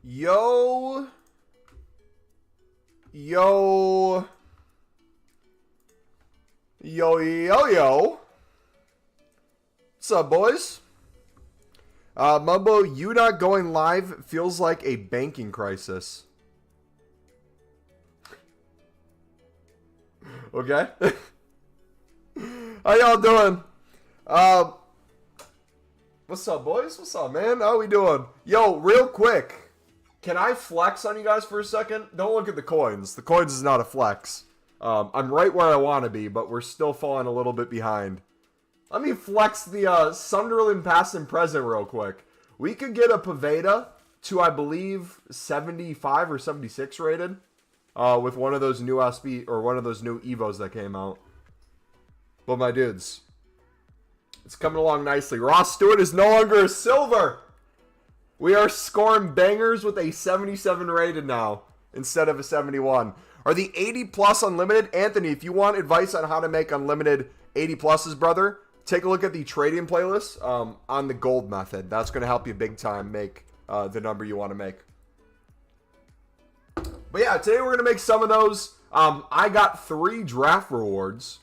Yo. Yo. Yo, yo, yo. What's up, boys? Mumbo, you not going live feels like a banking crisis. Okay. How y'all doing? What's up, boys? What's up, man? How we doing? Yo, real quick. Can I flex on you guys for a second? Don't look at the coins. The coins is not a flex. I'm right where I want to be, but we're still falling a little bit behind. Let me flex the Sunderland past and present real quick. We could get a Pavetta to, I believe, 75 or 76 rated with one of those new SB or one of those new Evos that came out. But my dudes, it's coming along nicely. Ross Stewart is no longer a silver. We are scoring bangers with a 77 rated now instead of a 71. Are the 80 plus unlimited? Anthony, if you want advice on how to make unlimited 80 pluses, brother, take a look at the trading playlist on the gold method. That's going to help you big time make the number you want to make. But yeah, today we're going to make some of those. I got 3 draft rewards.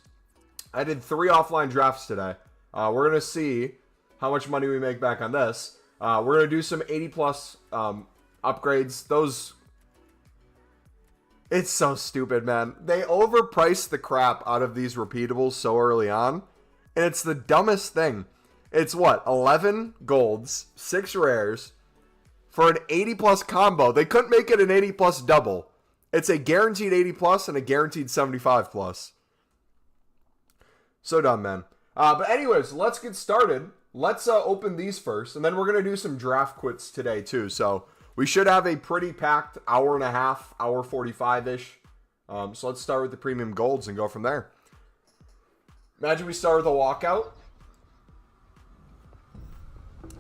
I did 3 offline drafts today. We're going to see how much money we make back on this. We're going to do some 80 plus upgrades. Those, it's so stupid, man. They overpriced the crap out of these repeatables so early on. And it's the dumbest thing. It's what? 11 golds, 6 rares for an 80 plus combo. They couldn't make it an 80 plus double. It's a guaranteed 80 plus and a guaranteed 75 plus. So dumb, man. But anyways, let's get started. Let's open these first, and then we're going to do some draft quits today, too. So we should have a pretty packed hour and a half, hour 45-ish. So let's start with the premium golds and go from there. Imagine we start with a walkout.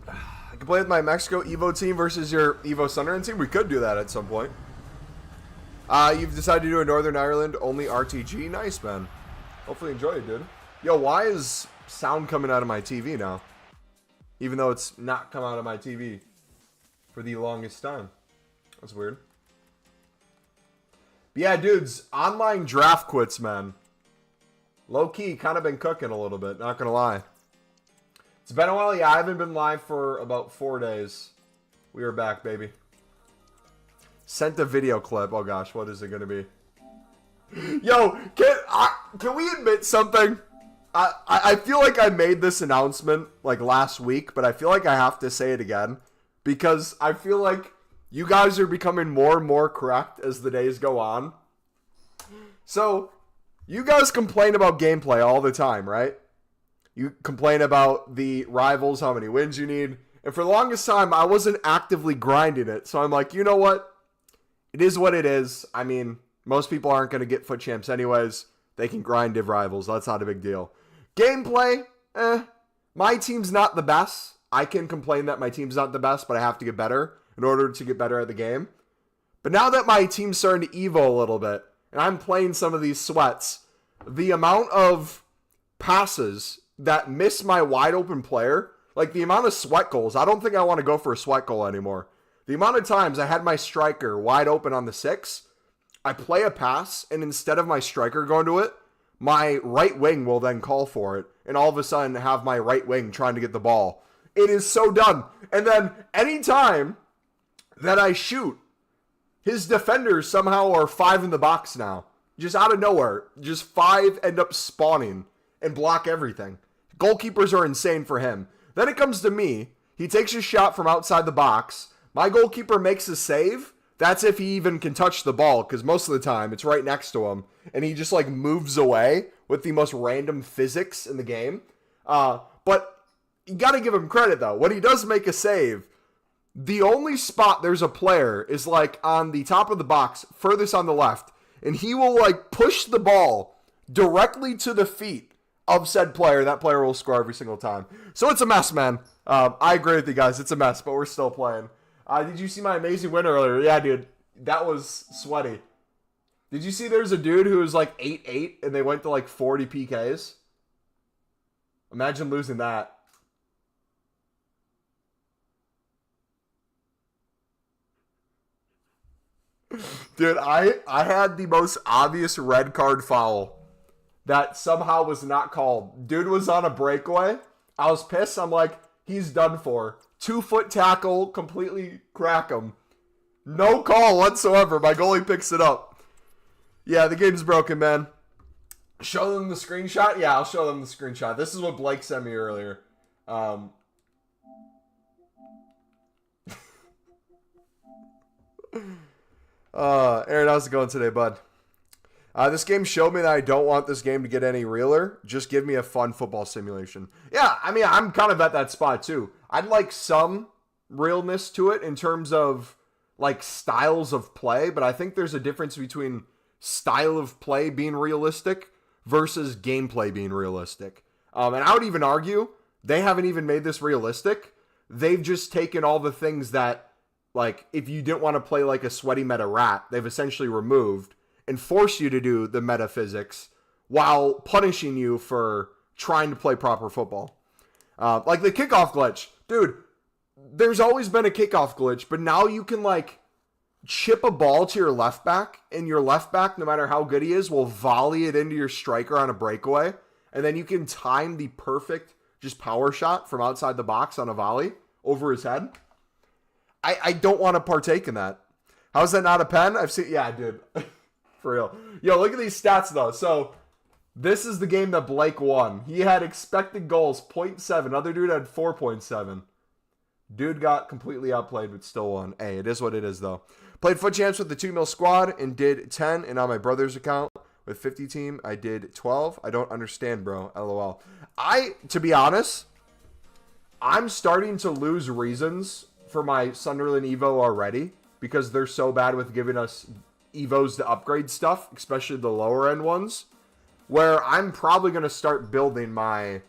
I can play with my Mexico Evo team versus your Evo Sunderland team. We could do that at some point. You've decided to do a Northern Ireland only RTG. Nice, man. Hopefully you enjoy it, dude. Yo, why is sound coming out of my TV now? Even though it's not come out of my TV for the longest time. That's weird. But yeah, dudes, online draft quits, man. Low-key, kind of been cooking a little bit, not gonna lie. It's been a while. Yeah, I haven't been live for about 4 days. We are back, baby. Sent a video clip. Oh gosh, what is it gonna be? Yo, can we admit something? I feel like I made this announcement like last week, but I feel like I have to say it again because I feel like you guys are becoming more and more correct as the days go on. So, you guys complain about gameplay all the time, right? You complain about the rivals, how many wins you need. And for the longest time, I wasn't actively grinding it. So I'm like, you know what? It is what it is. I mean, most people aren't going to get foot champs anyways. They can grind div rivals. That's not a big deal. Gameplay, my team's not the best. I can complain that my team's not the best, but I have to get better in order to get better at the game. But now that my team's starting to evo a little bit, and I'm playing some of these sweats, the amount of passes that miss my wide open player, like the amount of sweat goals, I don't think I want to go for a sweat goal anymore. The amount of times I had my striker wide open on the 6, I play a pass, and instead of my striker going to it, my right wing will then call for it, and all of a sudden have my right wing trying to get the ball. It is so dumb. And then anytime that I shoot, his defenders somehow are 5 in the box now. Just out of nowhere. Just 5 end up spawning and block everything. Goalkeepers are insane for him. Then it comes to me. He takes a shot from outside the box. My goalkeeper makes a save. That's if he even can touch the ball, because most of the time it's right next to him. And he just like moves away with the most random physics in the game. But you got to give him credit, though. When he does make a save, the only spot there's a player is like on the top of the box, furthest on the left. And he will like push the ball directly to the feet of said player. That player will score every single time. So it's a mess, man. I agree with you guys. It's a mess, but we're still playing. Did you see my amazing win earlier? Yeah, dude. That was sweaty. Did you see there's a dude who was like 8-8 and they went to like 40 PKs? Imagine losing that. Dude, I had the most obvious red card foul that somehow was not called. Dude was on a breakaway. I was pissed. I'm like, he's done for. 2-foot tackle, completely crack him. No call whatsoever. My goalie picks it up. Yeah, the game's broken, man. Show them the screenshot? Yeah, I'll show them the screenshot. This is what Blake sent me earlier. Aaron, how's it going today, bud? This game showed me that I don't want this game to get any realer. Just give me a fun football simulation. Yeah, I mean, I'm kind of at that spot, too. I'd like some realness to it in terms of, like, styles of play, but I think there's a difference between style of play being realistic versus gameplay being realistic. And I would even argue they haven't even made this realistic. They've just taken all the things that, like, if you didn't want to play like a sweaty meta rat, they've essentially removed and forced you to do the metaphysics while punishing you for trying to play proper football. Like the kickoff glitch. Dude, there's always been a kickoff glitch, but now you can, like, chip a ball to your left back, and your left back, no matter how good he is, will volley it into your striker on a breakaway, and then you can time the perfect just power shot from outside the box on a volley over his head. I don't want to partake in that. How is that not a pen? I've seen... Yeah, dude. For real. Yo, look at these stats, though. So, this is the game that Blake won. He had expected goals, 0.7. Other dude had 4.7. Dude got completely outplayed, but still won. Hey, it is what it is, though. Played Foot Champs with the 2 mil squad and did 10. And on my brother's account with 50 team, I did 12. I don't understand, bro. LOL. To be honest, I'm starting to lose reasons for my Sunderland Evo already because they're so bad with giving us Evos to upgrade stuff, especially the lower end ones, where I'm probably going to start building my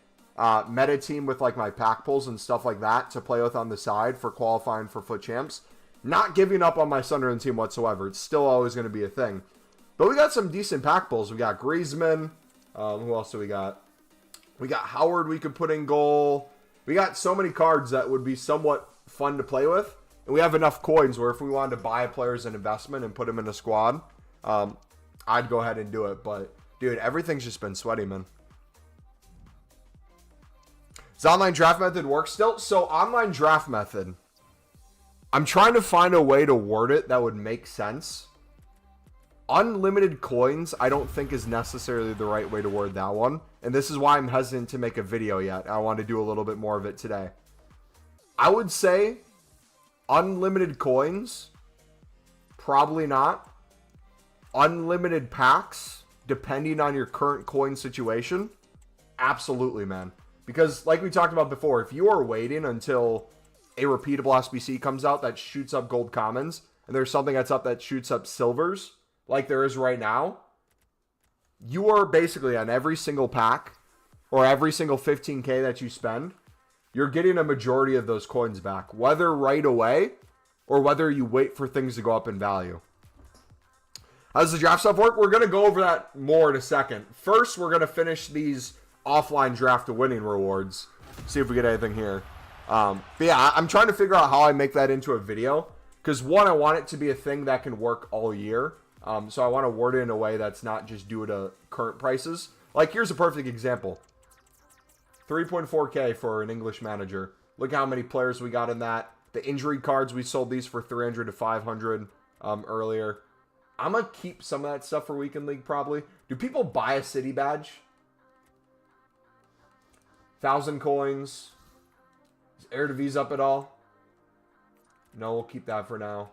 meta team with, like, my pack pulls and stuff like that to play with on the side for qualifying for Foot Champs. Not giving up on my Sunderland team whatsoever. It's still always going to be a thing. But we got some decent pack pulls. We got Griezmann. Who else do we got? We got Howard we could put in goal. We got so many cards that would be somewhat fun to play with. And we have enough coins where if we wanted to buy a player as an investment and put him in a squad, I'd go ahead and do it. But, dude, everything's just been sweaty, man. Does online draft method work still? So, online draft method, I'm trying to find a way to word it that would make sense. Unlimited coins, I don't think is necessarily the right way to word that one. And this is why I'm hesitant to make a video yet. I want to do a little bit more of it today. I would say unlimited coins, probably not. Unlimited packs, depending on your current coin situation, absolutely, man. Because like we talked about before, if you are waiting until a repeatable SBC comes out that shoots up gold commons, and there's something that's up that shoots up silvers, like there is right now, you are basically on every single pack, or every single 15K that you spend, you're getting a majority of those coins back, whether right away, or whether you wait for things to go up in value. How does the draft stuff work? We're going to go over that more in a second. First, we're going to finish these offline draft to winning rewards. See if we get anything here. But yeah, I'm trying to figure out how I make that into a video. Because one, I want it to be a thing that can work all year. So I want to word it in a way that's not just due to current prices. Like, here's a perfect example. 3.4K for an English manager. Look how many players we got in that. The injury cards, we sold these for 300 to 500 earlier. I'm going to keep some of that stuff for Weekend League, probably. Do people buy a city badge? 1,000 coins. Is Eredivisie up at all? No, we'll keep that for now.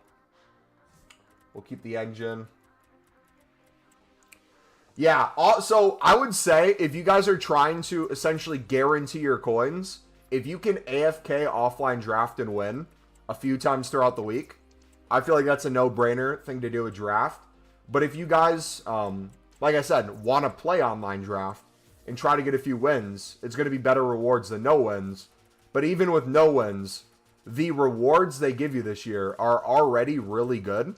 We'll keep the engine. Yeah, so I would say if you guys are trying to essentially guarantee your coins, if you can AFK offline draft and win a few times throughout the week, I feel like that's a no-brainer thing to do with draft. But if you guys, like I said, want to play online draft and try to get a few wins, it's going to be better rewards than no wins. But even with no wins, the rewards they give you this year are already really good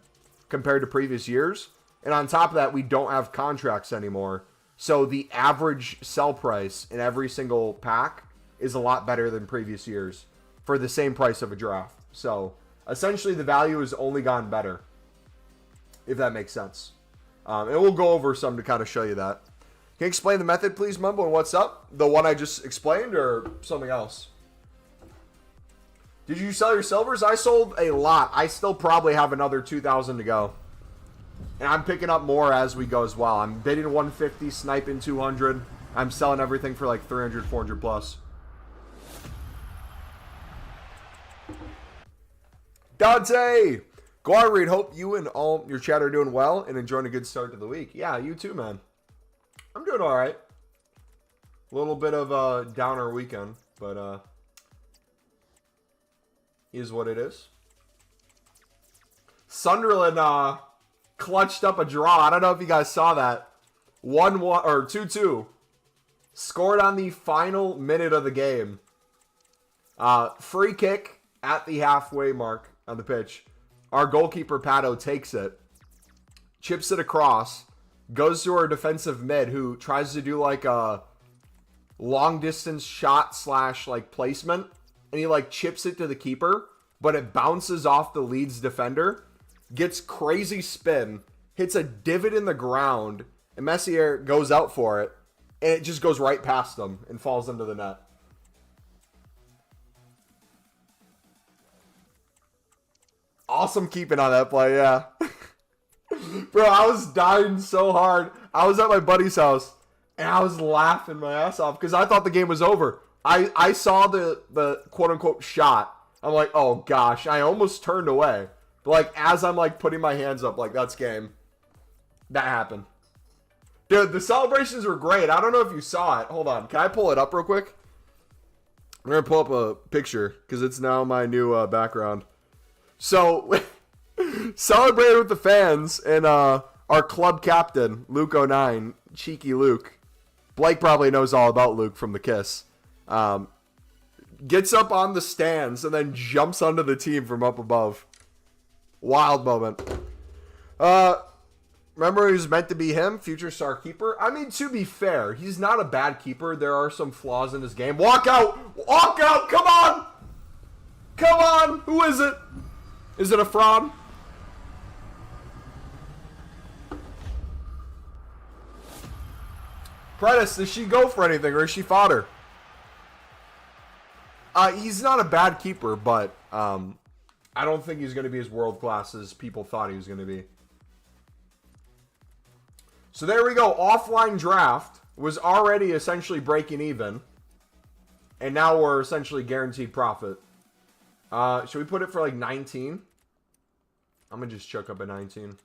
compared to previous years. And on top of that, we don't have contracts anymore. So the average sell price in every single pack is a lot better than previous years for the same price of a draft. So essentially the value has only gone better. if that makes sense. And we'll go over some to kind of show you that. Can you explain the method, please, Mumbo, and what's up? The one I just explained or something else? Did you sell your silvers? I sold a lot. I still probably have another 2,000 to go. And I'm picking up more as we go as well. I'm bidding 150, sniping 200. I'm selling everything for like 300, 400 plus. Dante! Go on, Reed. Hope you and all your chat are doing well and enjoying a good start to the week. Yeah, you too, man. I'm doing all right. A little bit of a downer weekend, but is what it is. Sunderland clutched up a draw. I don't know if you guys saw that. 1-1 or 2-2. Scored on the final minute of the game. Free kick at the halfway mark on the pitch. Our goalkeeper, Pato, takes it. Chips it across. Goes to our defensive mid, who tries to do like a long distance shot / like placement. And he like chips it to the keeper. But it bounces off the Leeds defender. Gets crazy spin. Hits a divot in the ground. And Messier goes out for it. And it just goes right past him and falls into the net. Awesome keeping on that play, yeah. Bro, I was dying so hard. I was at my buddy's house, and I was laughing my ass off because I thought the game was over. I saw the quote-unquote shot. I'm like, oh, gosh. I almost turned away. But, like, as I'm, like, putting my hands up, like, that's game. That happened. Dude, the celebrations were great. I don't know if you saw it. Hold on. Can I pull it up real quick? I'm going to pull up a picture because it's now my new background. So, celebrated with the fans and our club captain, Luke09, cheeky Luke. Blake probably knows all about Luke from the Kiss. Gets up on the stands and then jumps onto the team from up above. Wild moment. Remember he was meant to be him, future star keeper? I mean, to be fair, he's not a bad keeper. There are some flaws in his game. Walk out! Walk out! Come on! Come on! Who is it? Is it a fraud? Prentice, does she go for anything or is she fodder? He's not a bad keeper, but I don't think he's going to be as world class as people thought he was going to be. So there we go. Offline draft was already essentially breaking even. And now we're essentially guaranteed profit. Should we put it for like 19? I'm going to just chuck up a 19.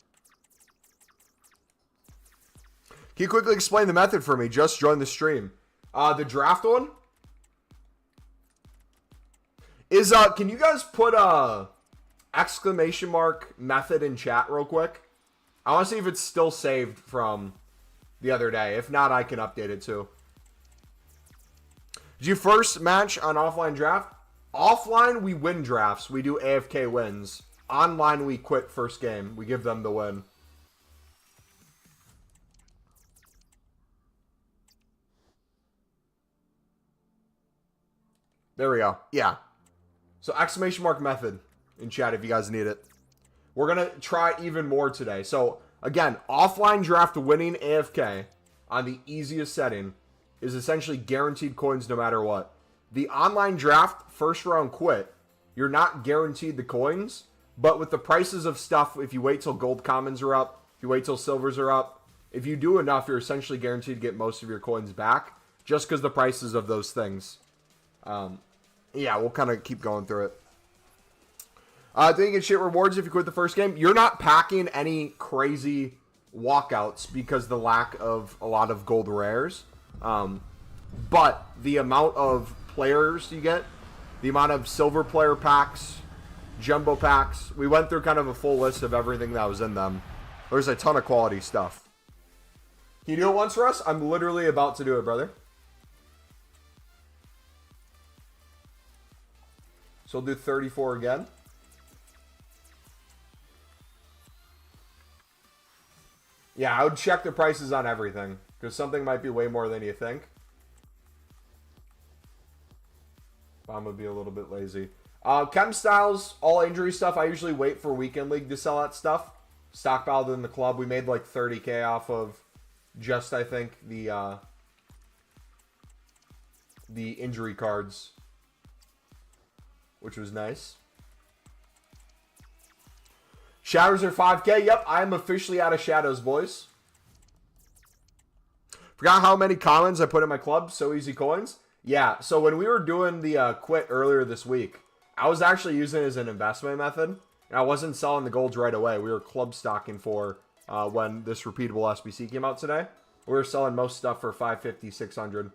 Can you quickly explain the method for me? Just join the stream. The draft one? Is, can you guys put a exclamation mark method in chat real quick? I want to see if it's still saved from the other day. If not, I can update it too. Did you first match on offline draft? Offline, we win drafts. We do AFK wins. Online, we quit first game. We give them the win. There we go. Yeah. So exclamation mark method in chat if you guys need it. We're going to try even more today. So again, offline draft winning AFK on the easiest setting is essentially guaranteed coins no matter what. The online draft first round quit, you're not guaranteed the coins, but with the prices of stuff, if you wait till gold commons are up, if you wait till silvers are up, if you do enough, you're essentially guaranteed to get most of your coins back just because the prices of those things. Yeah, we'll kind of keep going through it. Then you get shit rewards if you quit the first game. You're not packing any crazy walkouts because the lack of a lot of gold rares. But the amount of players you get, the amount of silver player packs, jumbo packs, we went through kind of a full list of everything that was in them. There's a ton of quality stuff. Can you do it once for us? I'm literally about to do it, brother. So we'll do 34 again. Yeah, I would check the prices on everything, because something might be way more than you think. I'm going to be a little bit lazy. Chem Styles, all injury stuff, I usually wait for Weekend League to sell that stuff. stockpiled in the club. We made like 30K off of just, I think, the injury cards, which was nice. Shadows are 5K. Yep, I am officially out of shadows, boys. Forgot how many commons I put in my club. So easy coins. Yeah, so when we were doing the quit earlier this week, I was actually using it as an investment method. And I wasn't selling the golds right away. We were club stocking for when this repeatable SBC came out today. We were selling most stuff for 550, 600.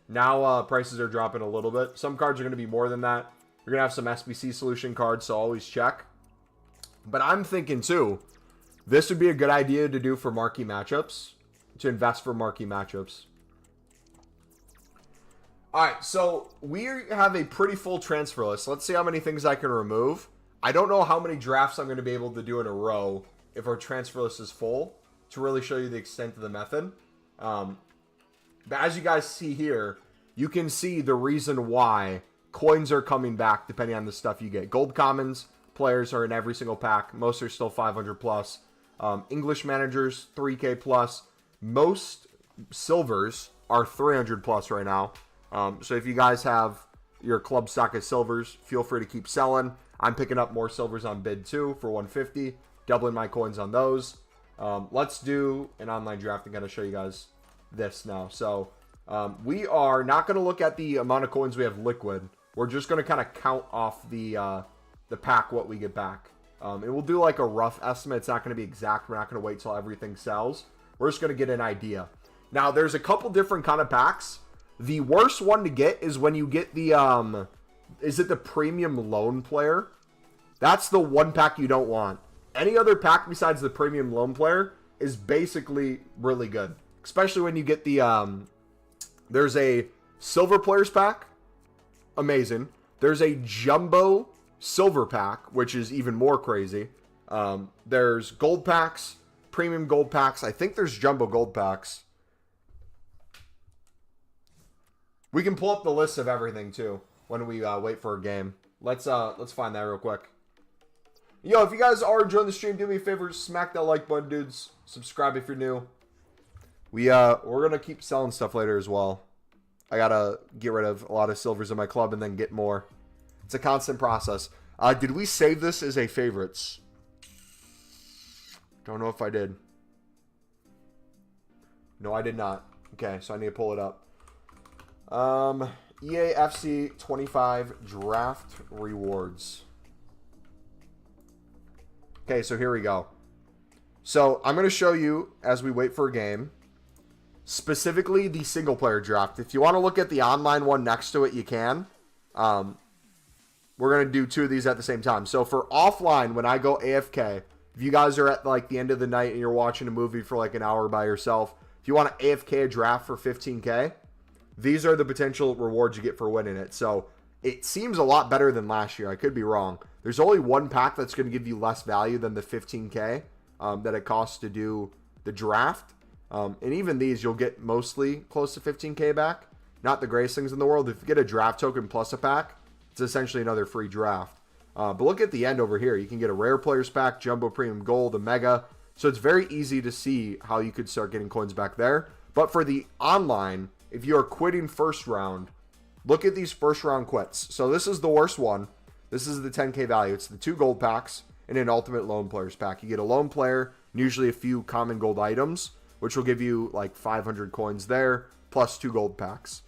Now prices are dropping a little bit. Some cards are going to be more than that. You're going to have some SBC solution cards, so always check. But I'm thinking, too, this would be a good idea to do for marquee matchups. To invest for marquee matchups. Alright, so we have a pretty full transfer list. Let's see how many things I can remove. I don't know how many drafts I'm going to be able to do in a row if our transfer list is full to really show you the extent of the method. But as you guys see here, you can see the reason why coins are coming back depending on the stuff you get. Gold commons players are in every single pack. Most are still 500 plus. English managers, 3K plus. Most silvers are 300 plus right now. So if you guys have your club stock of silvers, feel free to keep selling. I'm picking up more silvers on bid too for 150, doubling my coins on those. Let's do an online draft. I'm going to show you guys this now. So we are not going to look at the amount of coins we have liquid. We're just going to kind of count off the pack what we get back. And we'll do like a rough estimate. It's not going to be exact. We're not going to wait till everything sells. We're just going to get an idea. Now, there's a couple different kind of packs. The worst one to get is when you get the, is it the premium loan player? That's the one pack you don't want. Any other pack besides the premium loan player is basically really good. Especially when you get the, there's a silver players pack. Amazing. There's a jumbo silver pack, which is even more crazy. There's gold packs. Premium gold packs. I think there's jumbo gold packs. We can pull up the list of everything too when we wait for a game. Let's find that real quick. Yo, if you guys are enjoying the stream, do me a favor, smack that like button, dudes. Subscribe if you're new. We're gonna keep selling stuff later as well. I gotta get rid of a lot of silvers in my club and then get more. It's a constant process. Did we save this as a favorites? Don't know if I did. No, I did not. Okay, so I need to pull it up. EAFC25 draft rewards. Okay, so here we go. So I'm going to show you as we wait for a game, specifically the single player draft. If you want to look at the online one next to it, you can. We're going to do two of these at the same time. So for offline, when I go AFK, if you guys are at like the end of the night and you're watching a movie for like an hour by yourself, if you want to AFK a draft for 15K, these are the potential rewards you get for winning it. So it seems a lot better than last year. I could be wrong. There's only one pack that's going to give you less value than the 15K that it costs to do the draft. And even these, you'll get mostly close to 15K back. Not the greatest things in the world. If you get a draft token plus a pack, it's essentially another free draft. But look at the end over here. You can get a rare players pack, jumbo premium gold, a mega. So it's very easy to see how you could start getting coins back there. But for the online, if you are quitting first round, look at these first round quits. So this is the worst one. This is the 10K value. It's the 2 gold packs and an ultimate lone players pack. You get a lone player and usually a few common gold items, which will give you like 500 coins there, plus 2 gold packs,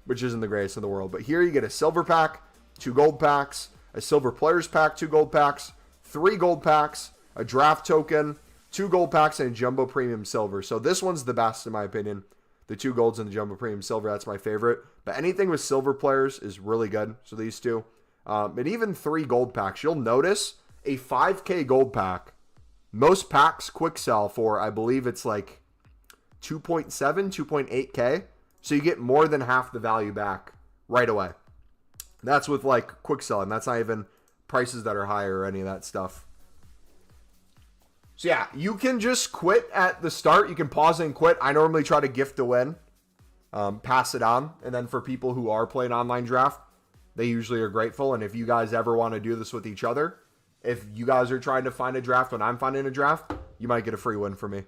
which isn't the greatest in the world. But here you get a silver pack, 2 gold packs, a silver players pack, 2 gold packs, 3 gold packs, a draft token, 2 gold packs, and a jumbo premium silver. So this one's the best in my opinion. The 2 golds and the jumbo premium silver, that's my favorite. But anything with silver players is really good. So these two. And even 3 gold packs. You'll notice a 5K gold pack. Most packs quick sell for, I believe it's like 2.7, 2.8K. So you get more than half the value back right away. That's with like quick selling. That's not even prices that are higher or any of that stuff. So yeah, you can just quit at the start. You can pause and quit. I normally try to gift a win, pass it on. And then for people who are playing online draft, they usually are grateful. And if you guys ever want to do this with each other, if you guys are trying to find a draft when I'm finding a draft, you might get a free win for me.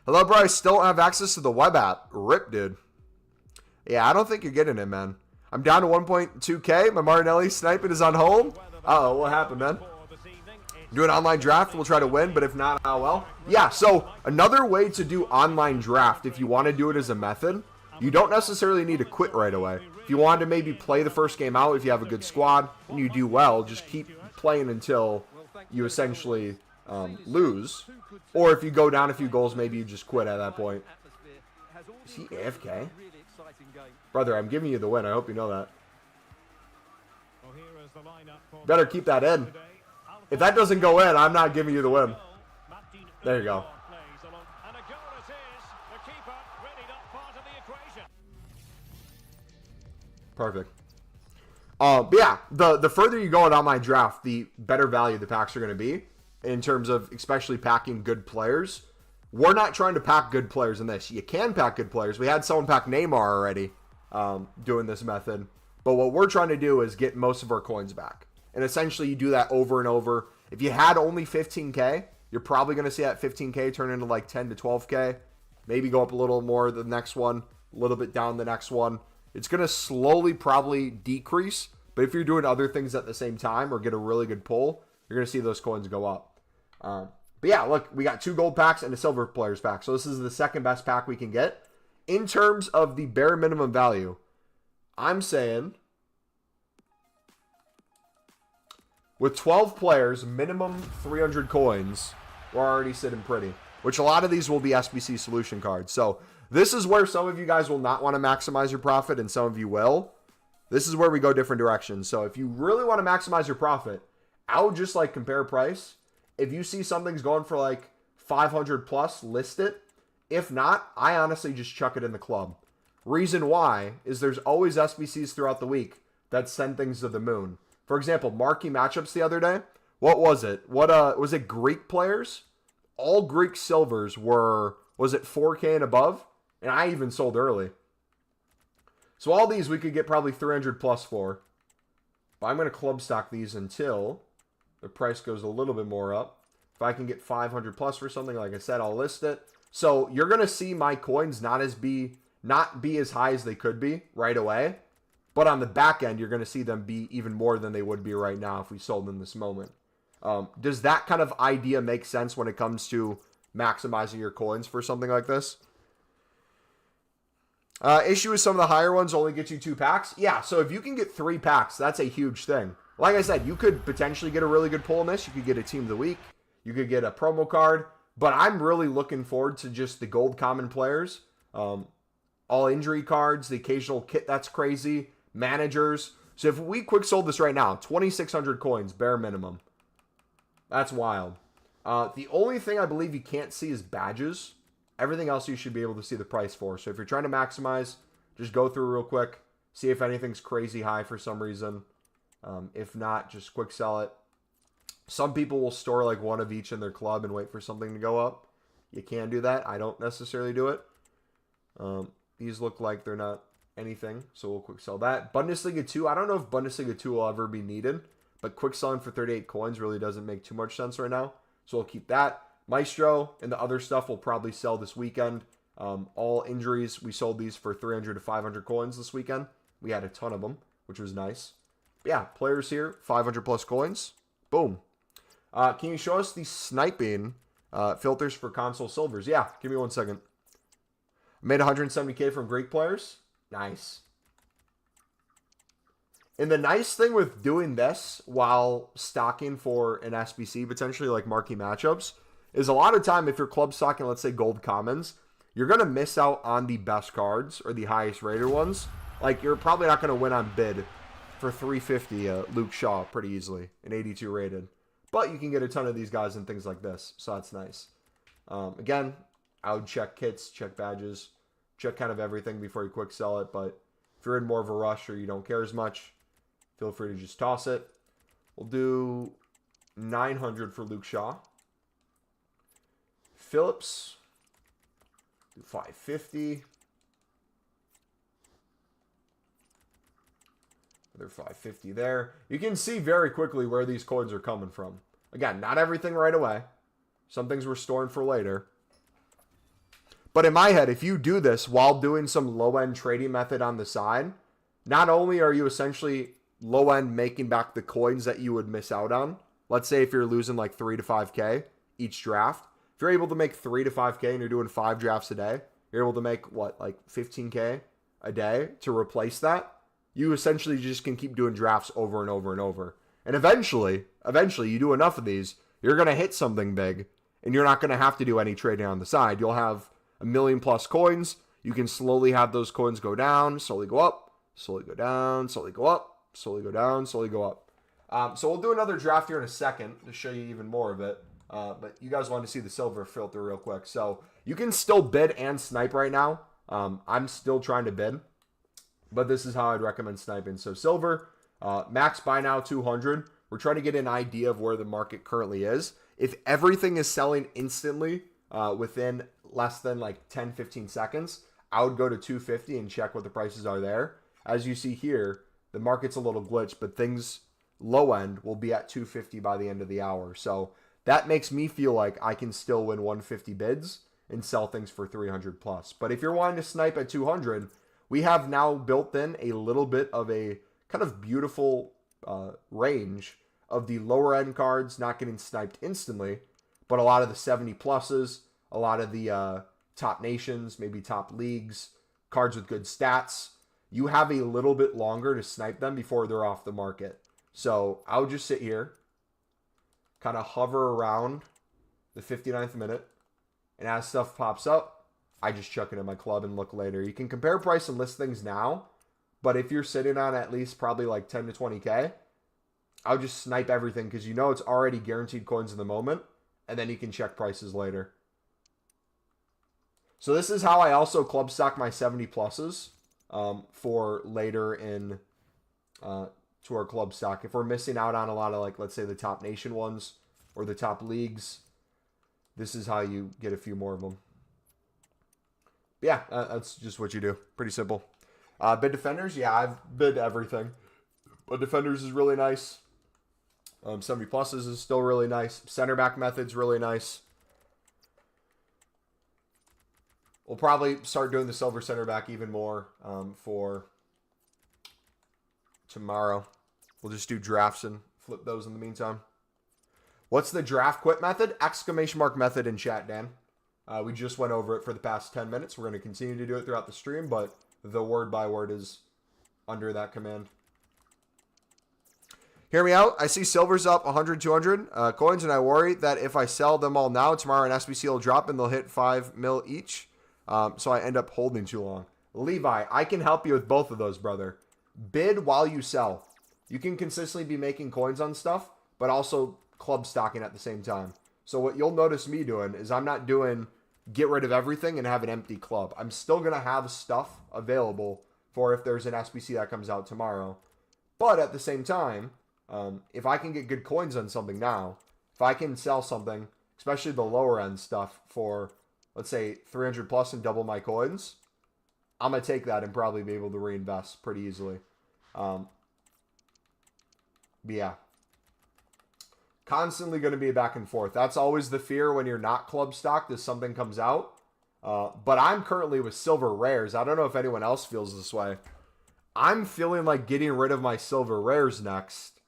Hello, bro. I still don't have access to the web app. Rip, dude. Yeah, I don't think you're getting it, man. I'm down to 1.2K. My Martinelli sniping is on home. Uh-oh, what happened, man? Do an online draft. We'll try to win, but if not, oh well. Yeah, so another way to do online draft, if you want to do it as a method, you don't necessarily need to quit right away. If you want to maybe play the first game out, if you have a good squad and you do well, just keep playing until you essentially lose. Or if you go down a few goals, maybe you just quit at that point. Is he AFK? Brother, I'm giving you the win. I hope you know that. Better keep that in. If that doesn't go in, I'm not giving you the win. There you go. Perfect. But yeah, the further you go in online draft, the better value the packs are going to be in terms of especially packing good players. We're not trying to pack good players in this. You can pack good players. We had someone pack Neymar already doing this method. But what we're trying to do is get most of our coins back. And essentially you do that over and over. If you had only 15K, you're probably going to see that 15K turn into like 10 to 12K. Maybe go up a little more the next one, a little bit down the next one. It's going to slowly probably decrease. But if you're doing other things at the same time or get a really good pull, you're going to see those coins go up. But yeah, look, we got 2 gold packs and a silver players pack. So this is the second best pack we can get. In terms of the bare minimum value, I'm saying with 12 players, minimum 300 coins, we're already sitting pretty. Which a lot of these will be SBC solution cards. So this is where some of you guys will not want to maximize your profit and some of you will. This is where we go different directions. So if you really want to maximize your profit, I would just like compare price. If you see something's going for like 500 plus, list it. If not, I honestly just chuck it in the club. Reason why is there's always SBCs throughout the week that send things to the moon. For example, marquee matchups the other day. What was it? Was it Greek players? All Greek silvers were, was it 4K and above? And I even sold early. So all these we could get probably 300 plus for. But I'm going to club stock these until the price goes a little bit more up. If I can get 500 plus for something, like I said, I'll list it. So you're going to see my coins not be as high as they could be right away. But on the back end, you're going to see them be even more than they would be right now if we sold in this moment. Does that kind of idea make sense when it comes to maximizing your coins for something like this? Issue is some of the higher ones only get you 2 packs. Yeah, so if you can get 3 packs, that's a huge thing. Like I said, you could potentially get a really good pull in this. You could get a team of the week. You could get a promo card. But I'm really looking forward to just the gold common players. All injury cards, the occasional kit that's crazy, managers. So if we quick sold this right now, 2,600 coins, bare minimum. That's wild. The only thing I believe you can't see is badges. Everything else you should be able to see the price for. So if you're trying to maximize, just go through real quick. See if anything's crazy high for some reason. If not, just quick sell it. Some people will store like one of each in their club and wait for something to go up. You can do that. I don't necessarily do it. These look like they're not anything, so we'll quick sell that. Bundesliga 2, I don't know if Bundesliga 2 will ever be needed, but quick selling for 38 coins really doesn't make too much sense right now, so we'll keep that. Maestro and the other stuff will probably sell this weekend. All injuries, we sold these for 300 to 500 coins this weekend. We had a ton of them, which was nice. But yeah, players here, 500 plus coins. Boom. Can you show us the sniping filters for console silvers? Yeah, give me 1 second. I made 170K from Greek players. Nice. And the nice thing with doing this while stocking for an SBC, potentially like marquee matchups, is a lot of time if you're club stocking, let's say gold commons, you're going to miss out on the best cards or the highest rated ones. Like you're probably not going to win on bid for 350 Luke Shaw pretty easily, an 82 rated. But you can get a ton of these guys and things like this, so that's nice. Again, I would check kits, check badges, check kind of everything before you quick sell it. But if you're in more of a rush or you don't care as much, feel free to just toss it. We'll do 900 for Luke Shaw. Phillips, do 550. Another 550 there. You can see very quickly where these coins are coming from. Again, not everything right away. Some things we're storing for later. But in my head, if you do this while doing some low-end trading method on the side, not only are you essentially low-end making back the coins that you would miss out on. Let's say if you're losing like 3 to 5K each draft. If you're able to make 3 to 5K and you're doing 5 drafts a day, you're able to make, what, like 15K a day to replace that. You essentially just can keep doing drafts over and over and over. And eventually you do enough of these, you're going to hit something big, and you're not going to have to do any trading on the side. You'll have 1 million plus coins. You can slowly have those coins go down, slowly go up, slowly go down, slowly go up, slowly go down, slowly go up. So we'll do another draft here in a second to show you even more of it. But you guys want to see the silver filter real quick. So you can still bid and snipe right now. I'm still trying to bid, but this is how I'd recommend sniping. So silver, max buy now 200. We're trying to get an idea of where the market currently is. If everything is selling instantly within less than like 10, 15 seconds, I would go to 250 and check what the prices are there. As you see here, the market's a little glitched, but things low end will be at 250 by the end of the hour. So that makes me feel like I can still win 150 bids and sell things for 300 plus. But if you're wanting to snipe at 200, we have now built in a little bit of a kind of beautiful range of the lower end cards not getting sniped instantly, but a lot of the 70 pluses, a lot of the top nations, maybe top leagues, cards with good stats. You have a little bit longer to snipe them before they're off the market. So I would just sit here, kind of hover around the 59th minute, and as stuff pops up, I just chuck it in my club and look later. You can compare price and list things now, but if you're sitting on at least probably like 10 to 20K, I would just snipe everything because you know it's already guaranteed coins in the moment, and then you can check prices later. So this is how I also club stock my 70 pluses for later in to our club stock. If we're missing out on a lot of, like, let's say the top nation ones or the top leagues, this is how you get a few more of them. But yeah, that's just what you do. Pretty simple. Bid defenders, yeah, I've bid everything. But defenders is really nice. 70 pluses is still really nice. Center back method's really nice. We'll probably start doing the silver center back even more for tomorrow. We'll just do drafts and flip those in the meantime. What's the draft quit method? Exclamation mark method in chat, Dan. We just went over it for the past 10 minutes. We're going to continue to do it throughout the stream, but the word by word is under that command. Hear me out. I see silver's up 100, 200 coins, and I worry that if I sell them all now, tomorrow an SBC will drop and they'll hit 5 mil each. So I end up holding too long. Levi, I can help you with both of those, brother. Bid while you sell. You can consistently be making coins on stuff, but also club stocking at the same time. So what you'll notice me doing is I'm not doing get rid of everything and have an empty club. I'm still going to have stuff available for if there's an SBC that comes out tomorrow. But at the same time, if I can get good coins on something now, if I can sell something, especially the lower end stuff for, let's say, 300 plus and double my coins, I'm going to take that and probably be able to reinvest pretty easily. But yeah. Constantly going to be a back and forth. That's always the fear when you're not club stocked is something comes out. But I'm currently with silver rares. I don't know if anyone else feels this way. I'm feeling like getting rid of my silver rares next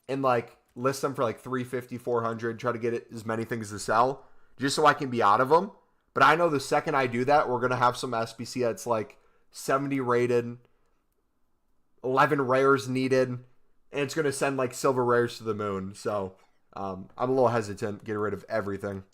and like list them for like 350, 400, try to get as many things to sell just so I can be out of them. But I know the second I do that, we're going to have some SBC that's like 70 rated, 11 rares needed, and it's going to send like silver rares to the moon. So I'm a little hesitant getting rid of everything.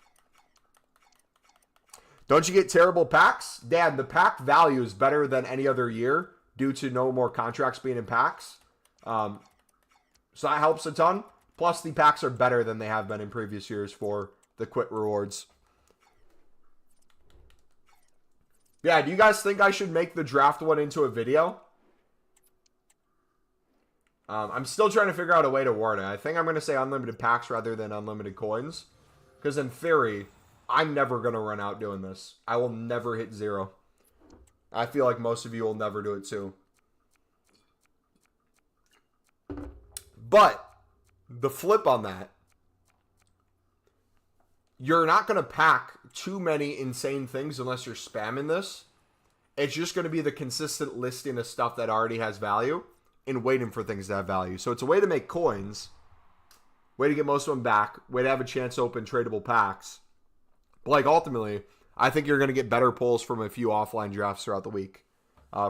Don't you get terrible packs? Dad, the pack value is better than any other year due to no more contracts being in packs. So that helps a ton. Plus, the packs are better than they have been in previous years for the quit rewards. Yeah, do you guys think I should make the draft one into a video? I'm still trying to figure out a way to word it. I think I'm going to say unlimited packs rather than unlimited coins. Because in theory, I'm never going to run out doing this. I will never hit 0. I feel like most of you will never do it too. But the flip on that you're not going to pack too many insane things unless you're spamming this. It's just going to be the consistent listing of stuff that already has value and waiting for things to have value. So it's a way to make coins, way to get most of them back, way to have a chance to open tradable packs. But like ultimately, I think you're going to get better pulls from a few offline drafts throughout the week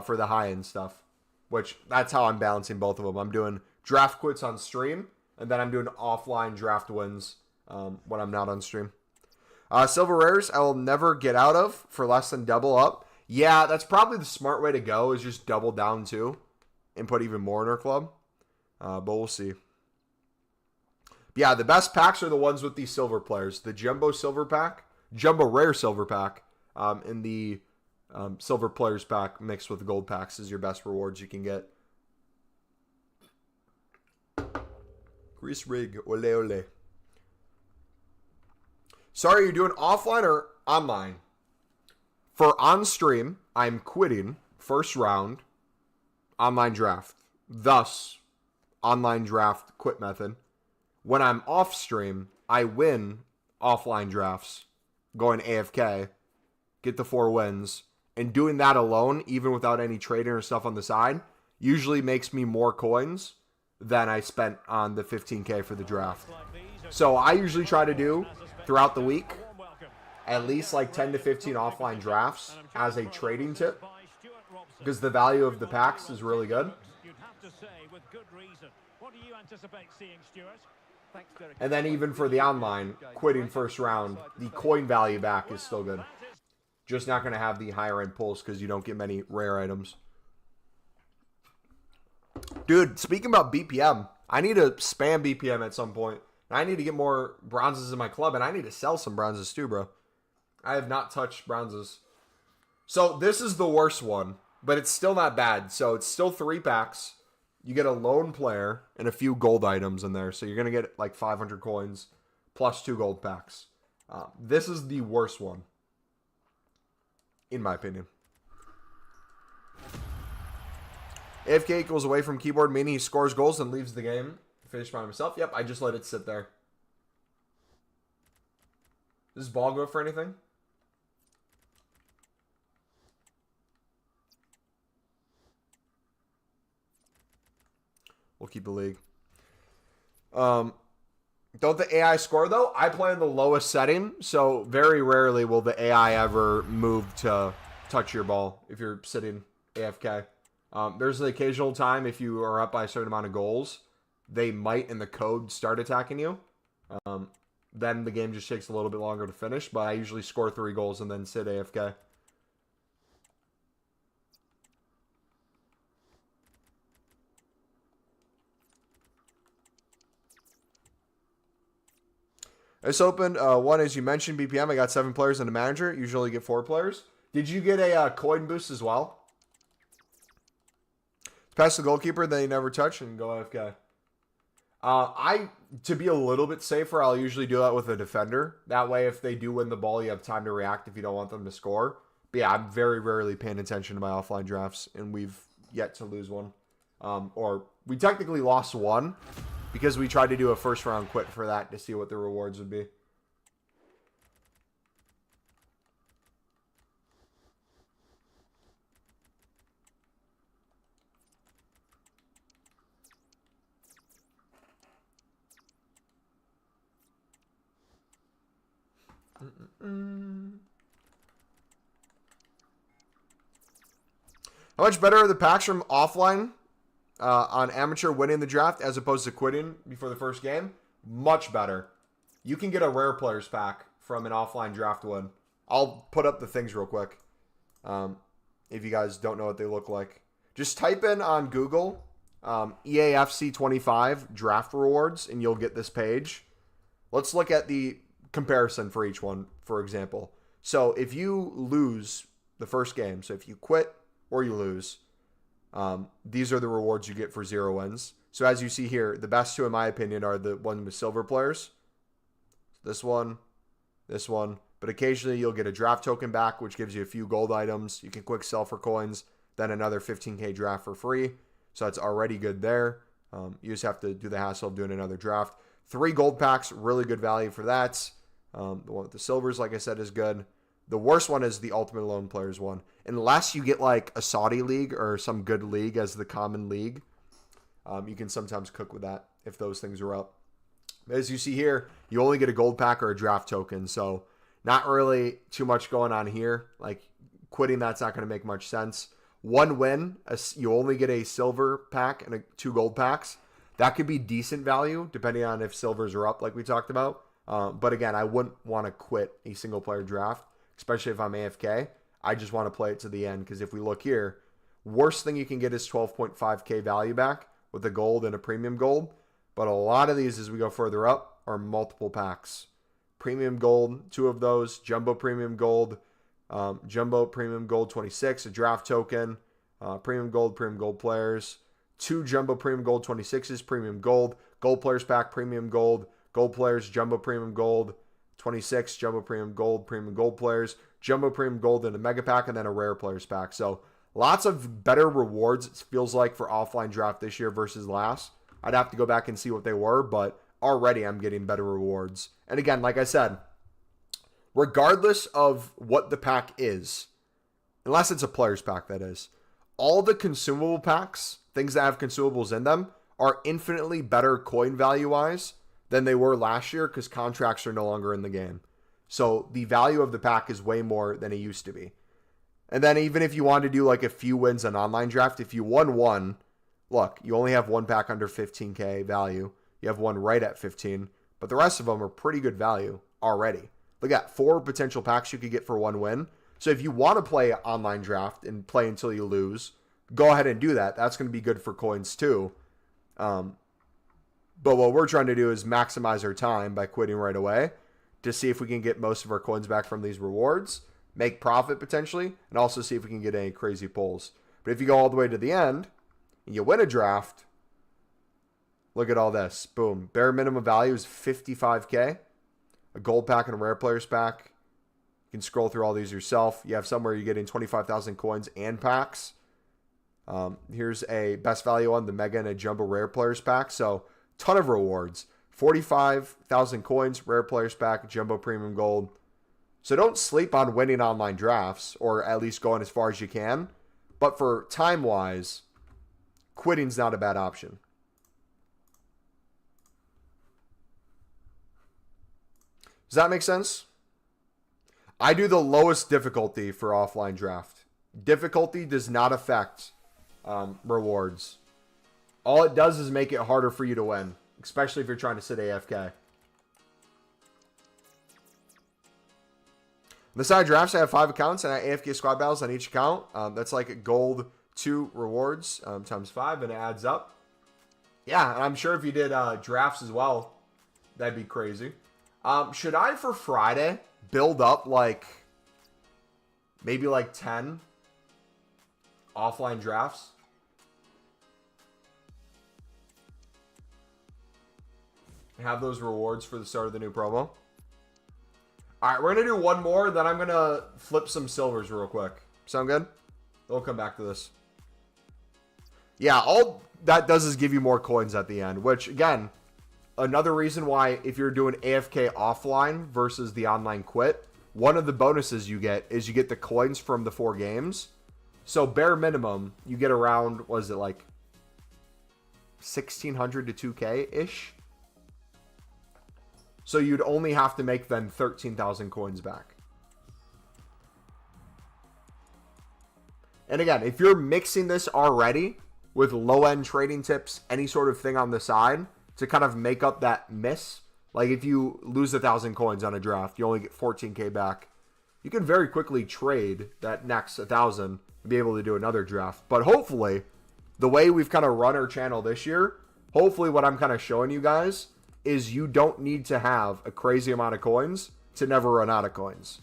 for the high-end stuff, which that's how I'm balancing both of them. I'm doing draft quits on stream, and then I'm doing offline draft wins when I'm not on stream. Silver rares, I will never get out of for less than double up. Yeah, that's probably the smart way to go, is just double down too and put even more in our club. But we'll see. But yeah, the best packs are the ones with these silver players. The Jumbo Silver Pack, Jumbo Rare Silver Pack, and the Silver Players Pack mixed with the Gold Packs is your best rewards you can get. Grease Rig, ole ole. Sorry, you're doing offline or online? For on stream, I'm quitting first round online draft. Thus, online draft quit method. When I'm off stream, I win offline drafts, going AFK, get the 4 wins, and doing that alone, even without any trading or stuff on the side, usually makes me more coins than I spent on the 15K for the draft. So I usually try to do throughout the week at least like 10 to 15 offline drafts as a trading tip, because the value of the packs is really good. And then even for the online, quitting first round, the coin value back is still good. Just not going to have the higher end pulls because you don't get many rare items. Dude, speaking about BPM, I need to spam BPM at some point. I need to get more bronzes in my club, and I need to sell some bronzes too, bro. I have not touched bronzes. So this is the worst one, but it's still not bad. So it's still 3 packs. You get a lone player and a few gold items in there. So you're going to get like 500 coins plus 2 gold packs. This is the worst one, in my opinion. AFK equals away from keyboard, meaning he scores goals and leaves the game. Finish by himself. Yep, I just let it sit there. Does this ball go for anything? We'll keep the league. Don't the AI score, though? I play in the lowest setting, so very rarely will the AI ever move to touch your ball if you're sitting AFK. There's the occasional time if you are up by a certain amount of goals, they might in the code start attacking you. Then the game just takes a little bit longer to finish, but I usually score 3 goals and then sit AFK. This opened one, as you mentioned, BPM. I got 7 players and a manager. Usually get 4 players. Did you get a coin boost as well? Pass the goalkeeper, then you never touch and go AFK. To be a little bit safer, I'll usually do that with a defender. That way, if they do win the ball, you have time to react if you don't want them to score. But yeah, I'm very rarely paying attention to my offline drafts, and we've yet to lose one. Or we technically lost one because we tried to do a first round quit for that to see what the rewards would be. How much better are the packs from offline on amateur winning the draft as opposed to quitting before the first game? Much better. You can get a rare players pack from an offline draft win. I'll put up the things real quick if you guys don't know what they look like. Just type in on Google EAFC25 draft rewards and you'll get this page. Let's look at the comparison for each one, for example. So if you lose the first game, so if you quit or you lose, these are the rewards you get for 0 wins. So as you see here, the best 2 in my opinion are the one with silver players. This one. But occasionally you'll get a draft token back, which gives you a few gold items. You can quick sell for coins, then another 15k draft for free. So that's already good there. You just have to do the hassle of doing another draft. 3 gold packs, really good value for that. The one with the silvers, like I said, is good. The worst one is the Ultimate Alone Players one. Unless you get like a Saudi league or some good league as the common league, you can sometimes cook with that if those things are up. As you see here, you only get a gold pack or a draft token, so not really too much going on here. Like quitting, that's not going to make much sense. One win, you only get a silver pack and 2 gold packs. That could be decent value depending on if silvers are up like we talked about. But again, I wouldn't want to quit a single player draft, especially if I'm AFK. I just want to play it to the end because if we look here, worst thing you can get is 12.5k value back with a gold and a premium gold. But a lot of these as we go further up are multiple packs. Premium gold, 2 of those. Jumbo premium gold. Jumbo premium gold 26, a draft token. Premium gold players. 2 jumbo premium gold 26s, premium gold. Gold players pack, premium gold. Gold players, jumbo premium gold 26, jumbo premium gold players. Jumbo premium gold in a mega pack, and then a rare players pack. So lots of better rewards, it feels like, for offline draft this year versus last. I'd have to go back and see what they were, but already I'm getting better rewards. And again, like I said, regardless of what the pack is, unless it's a player's pack, that is, all the consumable packs, things that have consumables in them, are infinitely better coin value-wise than they were last year because contracts are no longer in the game. So the value of the pack is way more than it used to be. And then even if you want to do like a few wins on online draft, if you won one, look, you only have 1 pack under 15k value. You have 1 right at 15, but the rest of them are pretty good value already. Look at 4 potential packs you could get for 1 win. So if you want to play online draft and play until you lose, go ahead and do that. That's going to be good for coins too. But what we're trying to do is maximize our time by quitting right away to see if we can get most of our coins back from these rewards, make profit potentially, and also see if we can get any crazy pulls. But if you go all the way to the end and you win a draft, look at all this. Boom. Bare minimum value is 55k. A gold pack and a rare players pack. You can scroll through all these yourself. You have somewhere you're getting 25,000 coins and packs. Here's a best value on the mega and a jumbo rare players pack. So ton of rewards. 45,000 coins, rare players pack, jumbo premium gold. So don't sleep on winning online drafts, or at least going as far as you can. But for time-wise, quitting's not a bad option. Does that make sense? I do the lowest difficulty for offline draft. Difficulty does not affect rewards. All it does is make it harder for you to win, especially if you're trying to sit AFK. On the side drafts, I have 5 accounts and I have AFK squad battles on each account. That's like a gold 2 rewards times 5, and it adds up. Yeah, and I'm sure if you did drafts as well, that'd be crazy. Should I, for Friday, build up like maybe like 10 offline drafts? Have those rewards for the start of the new promo. All right, we're going to do one more, then I'm going to flip some silvers real quick. Sound good? We'll come back to this. Yeah, all that does is give you more coins at the end, which, again, another reason why if you're doing AFK offline versus the online quit, one of the bonuses you get is you get the coins from the 4 games. So bare minimum, you get around, what is it, like 1,600 to 2K-ish? So you'd only have to make then 13,000 coins back. And again, if you're mixing this already with low-end trading tips, any sort of thing on the side to kind of make up that miss, like if you lose 1,000 coins on a draft, you only get 14k back. You can very quickly trade that next 1,000 and be able to do another draft. But hopefully, the way we've kind of run our channel this year, hopefully what I'm kind of showing you guys is you don't need to have a crazy amount of coins to never run out of coins.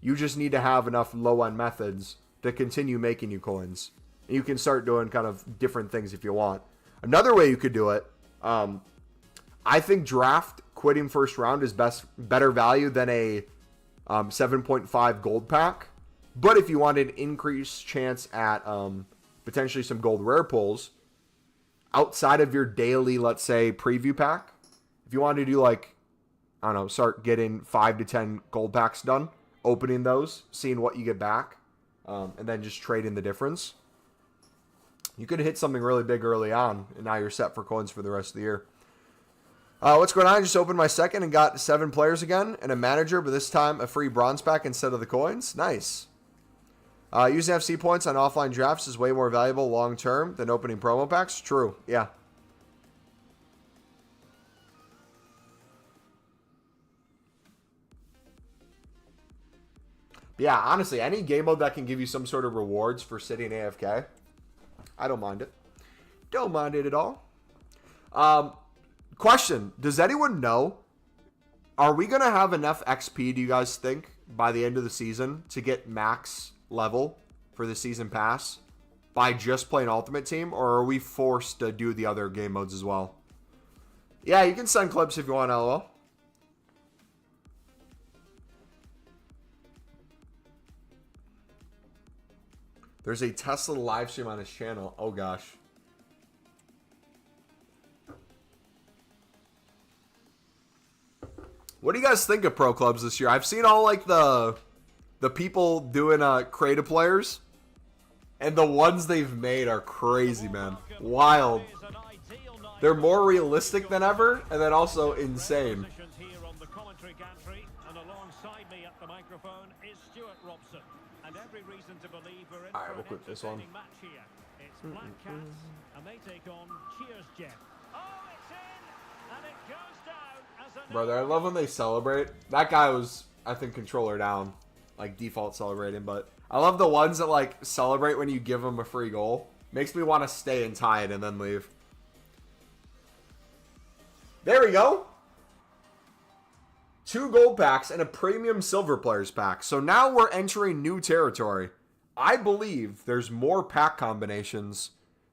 You just need to have enough low-end methods to continue making you coins. And you can start doing kind of different things if you want. Another way you could do it, I think draft quitting first round is better value than a 7.5 gold pack. But if you wanted increased chance at potentially some gold rare pulls, outside of your daily, let's say, preview pack, if you want to do like I don't know, start getting 5 to 10 gold packs done, opening those, seeing what you get back, and then just trading the difference. You could hit something really big early on, and now you're set for coins for the rest of the year. What's going on? I just opened my second and got 7 players again and a manager, but this time a free bronze pack instead of the coins. Nice. Using FC points on offline drafts is way more valuable long term than opening promo packs. True. Yeah. Yeah, honestly, any game mode that can give you some sort of rewards for sitting AFK, I don't mind it. Don't mind it at all. Question, does anyone know, are we going to have enough XP, do you guys think, by the end of the season to get max level for the season pass by just playing Ultimate Team, or are we forced to do the other game modes as well? Yeah, you can send clips if you want, LOL. There's a Tesla live stream on his channel. Oh, gosh. What do you guys think of pro clubs this year? I've seen all, like, the people doing creative players. And the ones they've made are crazy, man. Wild. They're more realistic than ever, and then also insane. Alright, we'll quit this one. Brother, I love when they celebrate. That guy was, I think, controller down. Like, default celebrating, but I love the ones that, like, celebrate when you give them a free goal. Makes me want to stay and tie it and then leave. There we go. 2 gold packs and a premium silver players pack. So now we're entering new territory. I believe there's more pack combinations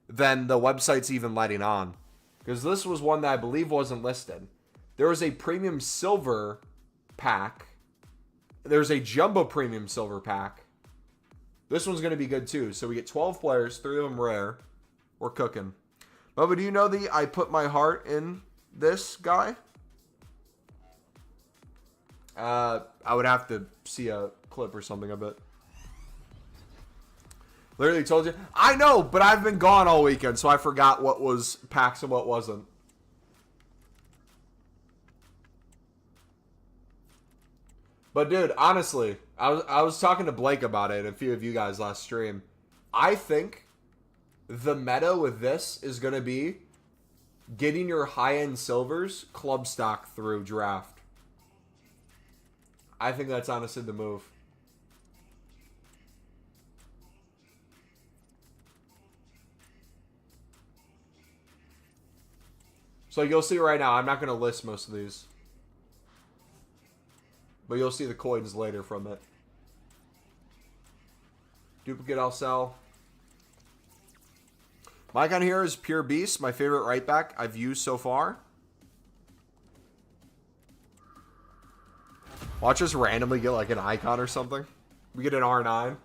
than the website's even letting on. Because this was one that I believe wasn't listed. There was a premium silver pack. There's a jumbo premium silver pack. This one's going to be good too. So we get 12 players, 3 of them rare. We're cooking. Bubba, do you know the I put my heart in this guy? I would have to see a clip or something of it. Literally told you. I know, but I've been gone all weekend, so I forgot what was packs and what wasn't. But dude, honestly, I was talking to Blake about it and a few of you guys last stream. I think the meta with this is going to be getting your high-end silvers club stock through draft. I think that's honestly the move. So you'll see right now, I'm not going to list most of these. But you'll see the coins later from it. Duplicate I'll sell. My icon here is Pure Beast, my favorite right back I've used so far. Watch us randomly get like an icon or something. We get an R9.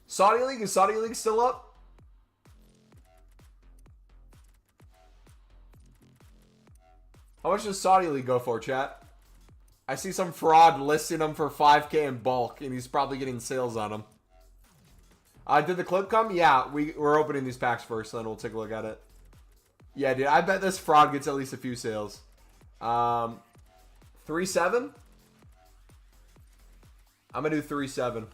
Saudi League? Is Saudi League still up? How much does Saudi League go for, chat? I see some fraud listing them for 5K in bulk, and he's probably getting sales on them. Did the clip come? Yeah, we're opening these packs first, then we'll take a look at it. Yeah, dude, I bet this fraud gets at least a few sales. 3-7? I'm going to do 3-7.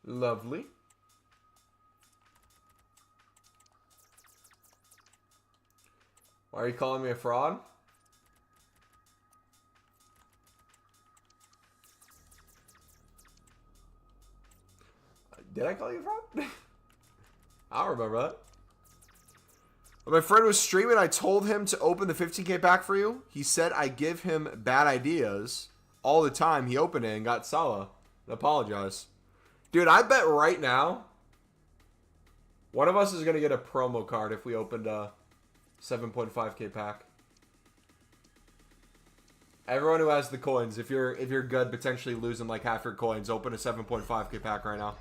Lovely. Why are you calling me a fraud? Did I call you a fraud? I don't remember that. When my friend was streaming, I told him to open the 15K pack for you. He said I give him bad ideas all the time. He opened it and got Salah. I apologize. Dude, I bet right now one of us is going to get a promo card if we opened a 7.5K pack. Everyone who has the coins, if you're good, potentially losing like half your coins, open a 7.5k pack right now.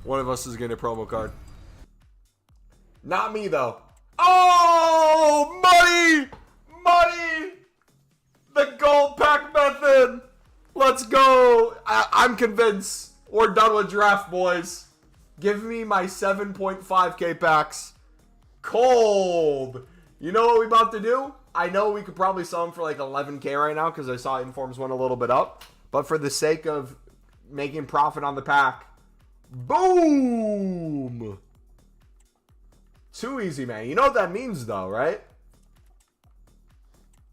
One of us is getting a promo card. Not me though. Oh, money! Money! The gold pack method! Let's go! I'm convinced. We're done with draft, boys. Give me my 7.5k packs. Cold! You know what we're about to do? I know we could probably sell them for like 11k right now because I saw informs went a little bit up. But for the sake of making profit on the pack, boom! Too easy, man. You know what that means though, right?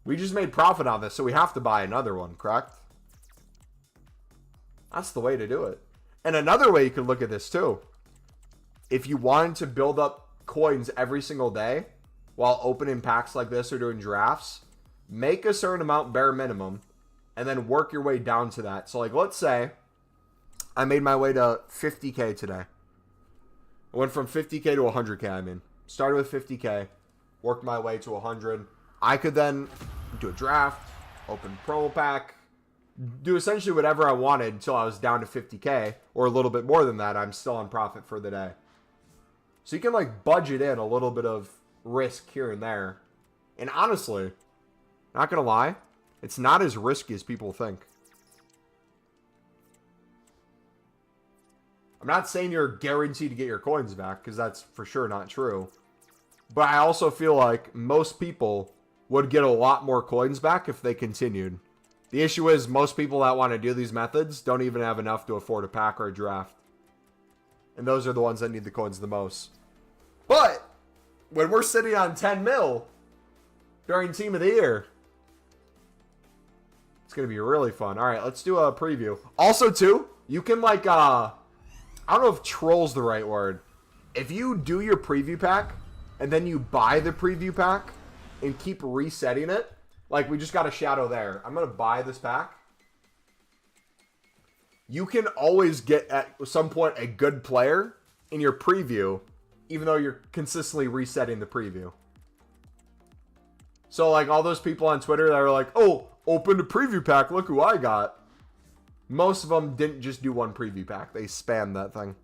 We just made profit on this, so we have to buy another one, correct? That's the way to do it. And another way you could look at this too. If you wanted to build up coins every single day while opening packs like this or doing drafts, make a certain amount bare minimum and then work your way down to that. So like, let's say I made my way to 50k today. I went from 50k to 100k, I mean. Started with 50k, worked my way to 100. I could then do a draft, open promo pack, do essentially whatever I wanted until I was down to 50k, or a little bit more than that. I'm still on profit for the day. So you can like budget in a little bit of risk here and there. And honestly, not gonna lie, it's not as risky as people think. I'm not saying you're guaranteed to get your coins back, because that's for sure not true. But I also feel like most people would get a lot more coins back if they continued. The issue is most people that want to do these methods don't even have enough to afford a pack or a draft. And those are the ones that need the coins the most. But when we're sitting on 10 mil during Team of the Year, it's going to be really fun. All right, let's do a preview. Also, too, you can like, I don't know if troll's the right word. If you do your preview pack and then you buy the preview pack and keep resetting it, like we just got a shadow there. I'm going to buy this pack. You can always get at some point a good player in your preview, even though you're consistently resetting the preview. So like all those people on Twitter that are like, oh, open the preview pack, look who I got. Most of them didn't just do one preview pack. They spammed that thing.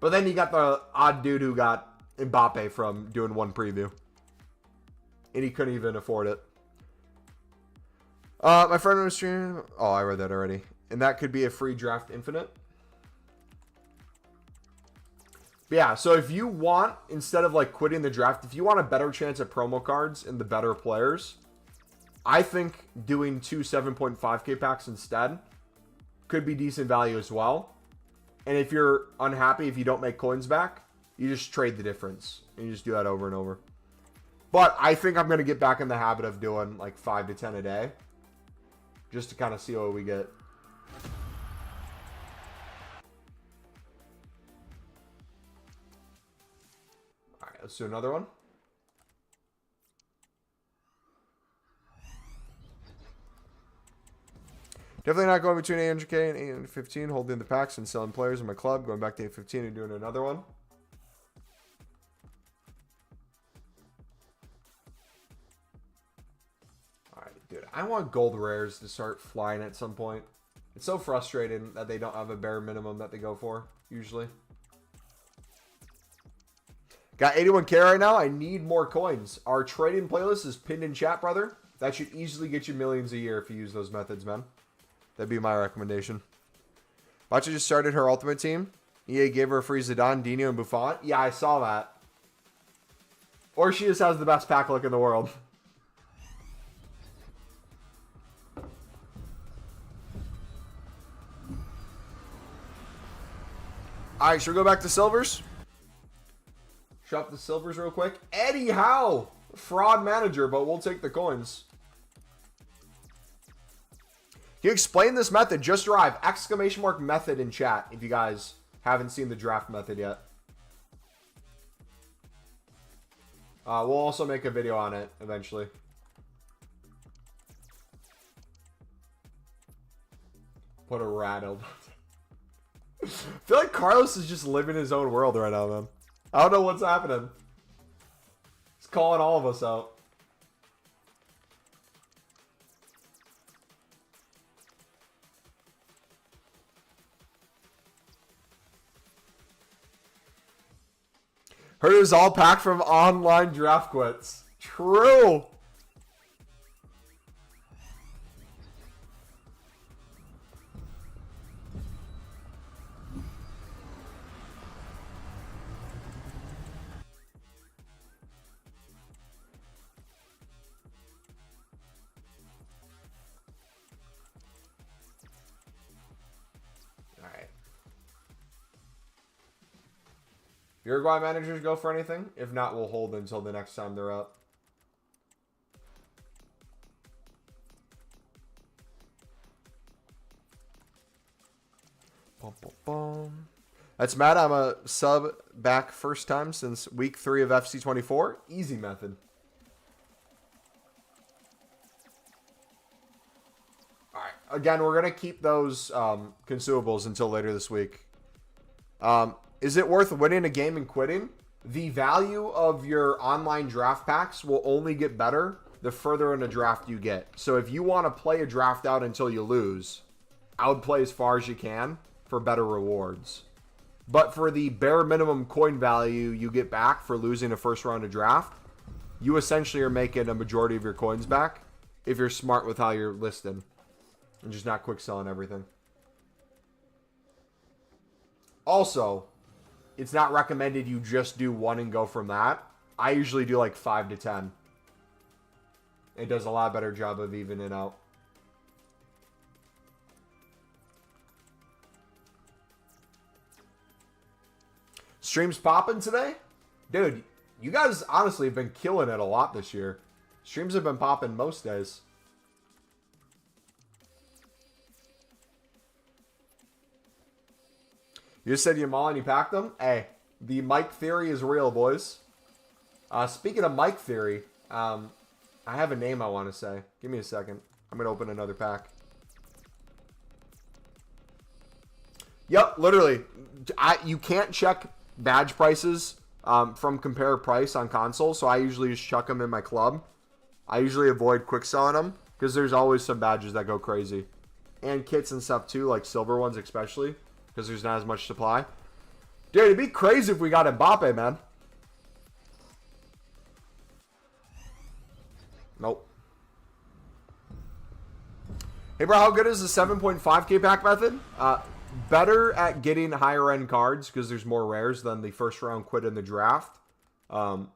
But then you got the odd dude who got Mbappe from doing one preview. And he couldn't even afford it. My friend was streaming. Oh, I read that already. And that could be a free draft infinite. But yeah, so if you want, instead of like quitting the draft, if you want a better chance at promo cards and the better players, I think doing two 7.5k packs instead could be decent value as well. And if you're unhappy, if you don't make coins back, you just trade the difference. And you just do that over and over. But I think I'm going to get back in the habit of doing like 5 to 10 a day. Just to kind of see what we get. Alright, let's do another one. Definitely not going between 800k and 815, holding the packs and selling players in my club. Going back to 815 and doing another one. Alright, dude. I want gold rares to start flying at some point. It's so frustrating that they don't have a bare minimum that they go for, usually. Got 81k right now. I need more coins. Our trading playlist is pinned in chat, brother. That should easily get you millions a year if you use those methods, man. That'd be my recommendation. Bacha just started her ultimate team. EA gave her a free Zidane, Dino, and Buffon. Yeah, I saw that. Or she just has the best pack look in the world. Alright, should we go back to silvers? Shop the silvers real quick. Eddie Howe! Fraud manager, but we'll take the coins. Can you explain this method? Just arrived. Exclamation mark method in chat if you guys haven't seen the draft method yet. We'll also make a video on it eventually. Put a rattled. I feel like Carlos is just living his own world right now, man. I don't know what's happening. He's calling all of us out. Heard it was all packed from online draft quits. True. Uruguay managers go for anything? If not, we'll hold until the next time they're up. Bum, bum, bum. That's Matt. I'm a sub back first time since week 3 of FC24. Easy method. All right. Again, we're going to keep those consumables until later this week. Is it worth winning a game and quitting? The value of your online draft packs will only get better the further in a draft you get. So if you want to play a draft out until you lose, I would play as far as you can for better rewards. But for the bare minimum coin value you get back for losing a first round of draft, you essentially are making a majority of your coins back if you're smart with how you're listed and just not quick selling everything. Also, it's not recommended you just do one and go from that. I usually do like 5 to 10. It does a lot better job of evening it out. Streams popping today? Dude, you guys honestly have been killing it a lot this year. Streams have been popping most days. You just said Yamal and you packed them? Hey, the Mike theory is real, boys. Speaking of Mike theory, I have a name I want to say. Give me a second. I'm going to open another pack. Yep, literally. You can't check badge prices from compare price on console, so I usually just chuck them in my club. I usually avoid quick selling them because there's always some badges that go crazy. And kits and stuff too, like silver ones especially, because there's not as much supply. Dude, it'd be crazy if we got Mbappe, man. Nope. Hey, bro, how good is the 7.5k pack method? Better at getting higher end cards because there's more rares than the first round quit in the draft. But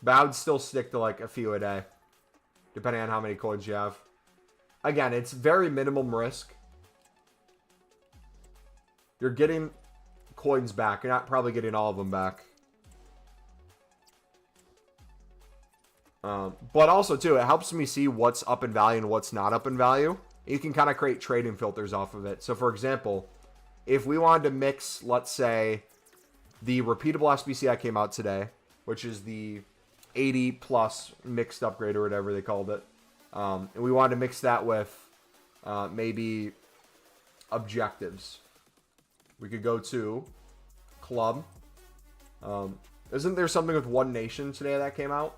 I would still stick to like a few a day, depending on how many coins you have. Again, it's very minimum risk. You're getting coins back. You're not probably getting all of them back. But also, too, it helps me see what's up in value and what's not up in value. You can kind of create trading filters off of it. So, for example, if we wanted to mix, let's say, the repeatable SBC that came out today, which is the 80 plus mixed upgrade or whatever they called it, and we wanted to mix that with maybe objectives, we could go to club. Isn't there something with One Nation today that came out?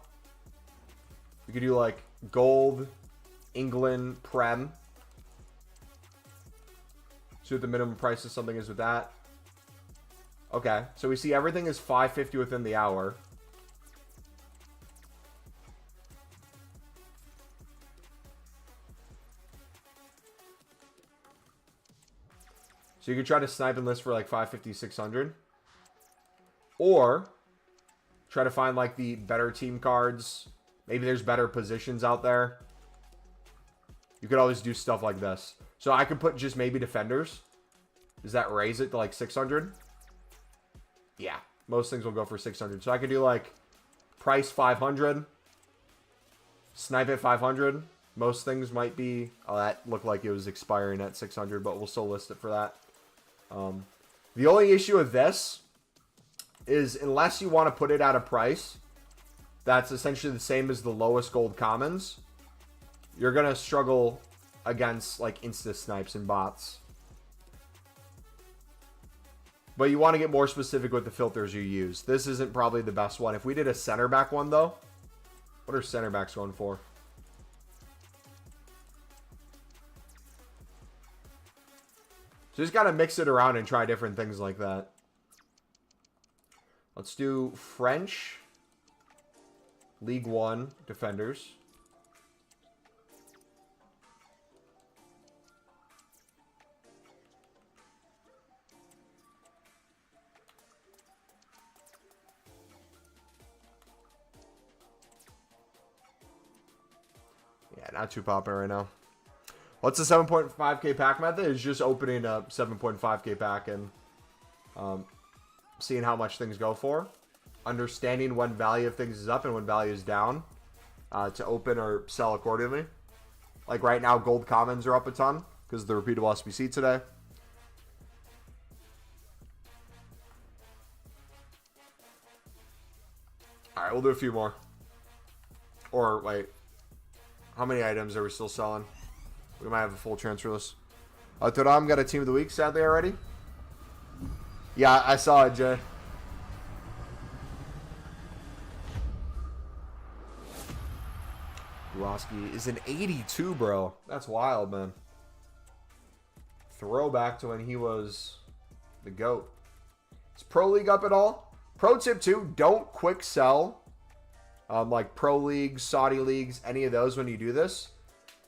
We could do like gold, England, Prem. See what the minimum price of something is with that. Okay, so we see everything is 550 within the hour. So you could try to snipe and list for like 550, 600. Or try to find like the better team cards. Maybe there's better positions out there. You could always do stuff like this. So I could put just maybe defenders. Does that raise it to like 600? Yeah, most things will go for 600. So I could do like price 500. Snipe at 500. Most things might be... Oh, that looked like it was expiring at 600, but we'll still list it for that. The only issue with this is unless you want to put it at a price that's essentially the same as the lowest gold commons, you're going to struggle against like insta snipes and bots. But you want to get more specific with the filters you use. This isn't probably the best one. If we did a center back one though, what are center backs going for? So just got to mix it around and try different things like that. Let's do French League One defenders. Yeah, not too popular right now. What's the 7.5k pack method? It's just opening a 7.5k pack and seeing how much things go for. Understanding when value of things is up and when value is down to open or sell accordingly. Like right now, gold commons are up a ton because of the repeatable SBC today. All right, we'll do a few more. Or wait, how many items are we still selling? We might have a full transfer list. Turam got a team of the week, sadly, already. Yeah, I saw it, Jay. Roski is an 82, bro. That's wild, man. Throwback to when he was the GOAT. Is Pro League up at all? Pro tip 2, don't quick sell. Like Pro Leagues, Saudi Leagues, any of those when you do this.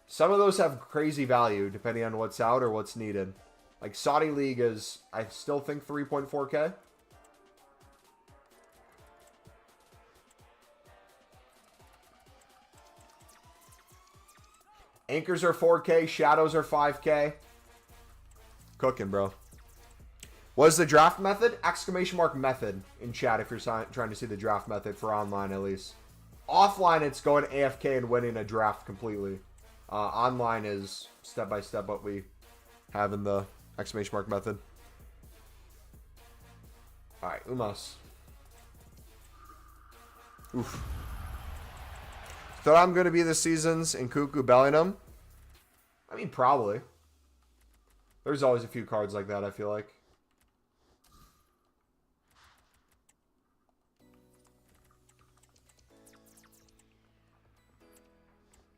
Some of those have crazy value depending on what's out or what's needed. Like Saudi League is, I still think 3.4k. Anchors are 4k, shadows are 5k. Cooking, bro. What is the draft method? Exclamation mark method in chat if you're trying to see the draft method for online at least. Offline, it's going AFK and winning a draft completely. Online is step-by-step what we have in the exclamation mark method. Alright, Umas. Oof. Thought I'm going to be this season's Nkunku Bellingham. I mean, probably. There's always a few cards like that, I feel like.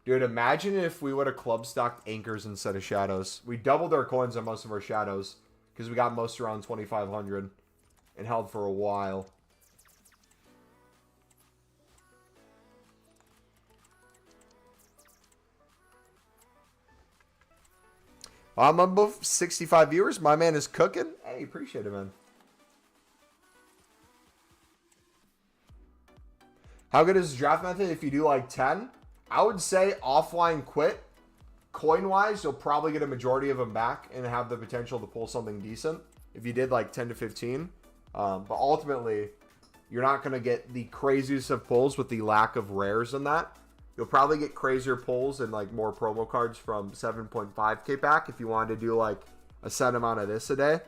Dude, imagine if we would have club stocked anchors instead of shadows. We doubled our coins on most of our shadows because we got most around 2,500 and held for a while. I'm above 65 viewers. My man is cooking. Hey, appreciate it, man. How good is the draft method if you do like 10? I would say offline quit. Coin-wise, you'll probably get a majority of them back and have the potential to pull something decent if you did like 10 to 15. But ultimately, you're not going to get the craziest of pulls with the lack of rares in that. You'll probably get crazier pulls and like more promo cards from 7.5k pack if you wanted to do like a set amount of this a day.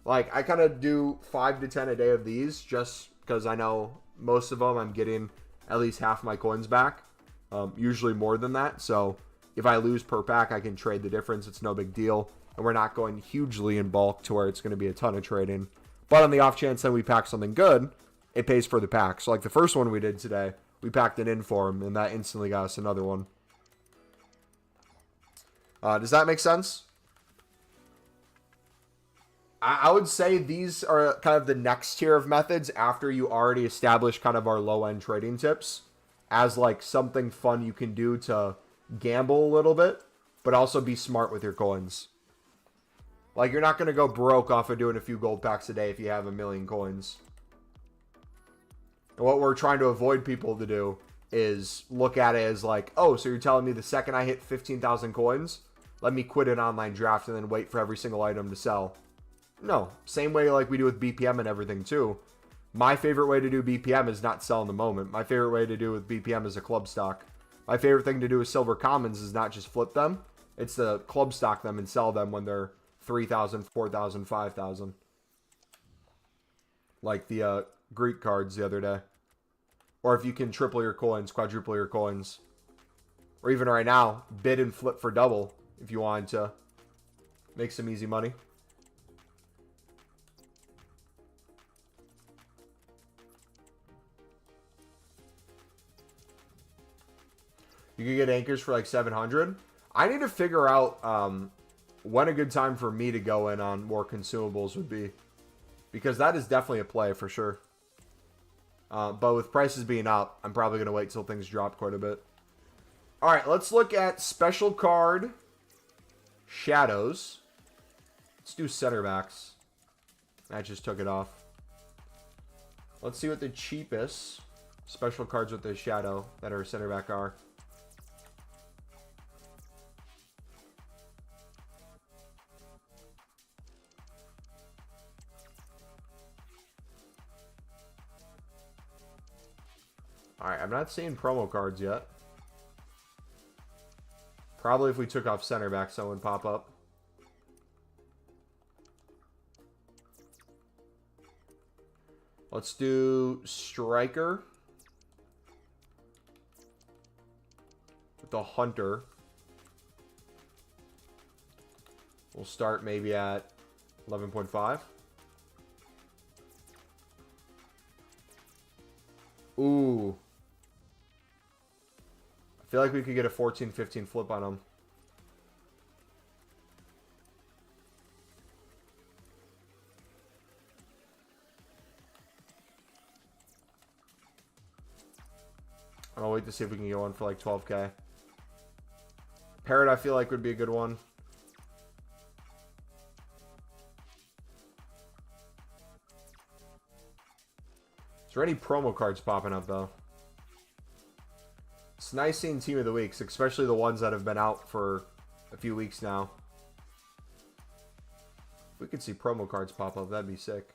Like I kind of do 5 to 10 a day of these just because I know most of them I'm getting at least half my coins back. Usually more than that. So if I lose per pack, I can trade the difference. It's no big deal. And we're not going hugely in bulk to where it's going to be a ton of trading. But on the off chance that we pack something good, it pays for the pack. So like the first one we did today, we packed an Inform, and that instantly got us another one. Does that make sense? I would say these are kind of the next tier of methods after you already establish kind of our low-end trading tips as like something fun you can do to gamble a little bit, but also be smart with your coins. Like you're not going to go broke off of doing a few gold packs a day if you have 1 million coins. And what we're trying to avoid people to do is look at it as like, oh, so you're telling me the second I hit 15,000 coins, let me quit an online draft and then wait for every single item to sell. No, same way like we do with BPM and everything too. My favorite way to do BPM is not sell in the moment. My favorite way to do with BPM is a club stock. My favorite thing to do with silver commons is not just flip them. It's to club stock them and sell them when they're 3,000, 4,000, 5,000. Like the Greek cards the other day. Or if you can triple your coins, quadruple your coins. Or even right now, bid and flip for double if you wanted to make some easy money. You could get anchors for like 700. I need to figure out when a good time for me to go in on more consumables would be. Because that is definitely a play for sure. But with prices being up, I'm probably going to wait till things drop quite a bit. All right, let's look at special card shadows. Let's do center backs. I just took it off. Let's see what the cheapest special cards with the shadow that are center back are. Alright, I'm not seeing promo cards yet. Probably if we took off center back, someone would pop up. Let's do striker. With the hunter. We'll start maybe at 11.5. Ooh. I feel like we could get a 14-15 flip on him. I'll wait to see if we can get one for like 12K. Parrot, I feel like would be a good one. Is there any promo cards popping up though? It's nice seeing Team of the Weeks, especially the ones that have been out for a few weeks now. If we could see promo cards pop up, that'd be sick.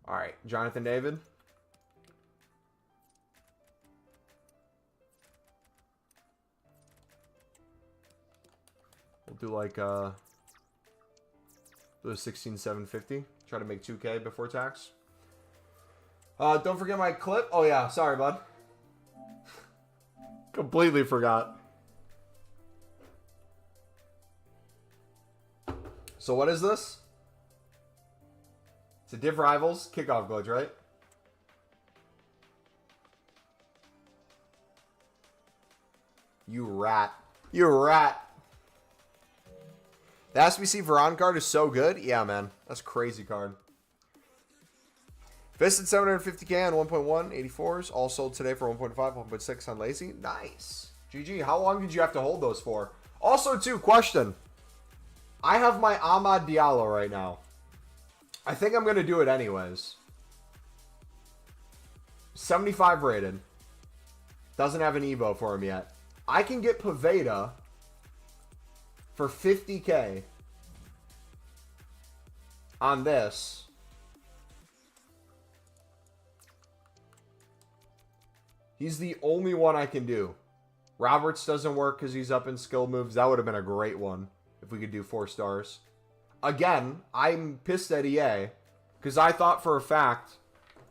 Alright, Jonathan David. We'll do like do a 16,750. Try to make 2K before tax. Don't forget my clip. Oh yeah, sorry, bud. Completely forgot. So what is this? It's a Div Rivals kickoff glitch, right? You rat. You rat. The SBC Veron card is so good. Yeah, man. That's a crazy card. Fisted 750K on 1.1, 84s. All sold today for 1.5, 1.6 on Lazy. Nice. GG. How long did you have to hold those for? Also, too, question. I have my Amad Diallo right now. I think I'm going to do it anyways. 75 rated. Doesn't have an Evo for him yet. I can get Poveda for 50K on this. He's the only one I can do. Roberts doesn't work because he's up in skill moves. That would have been a great one if we could do 4 stars. Again, I'm pissed at EA because I thought for a fact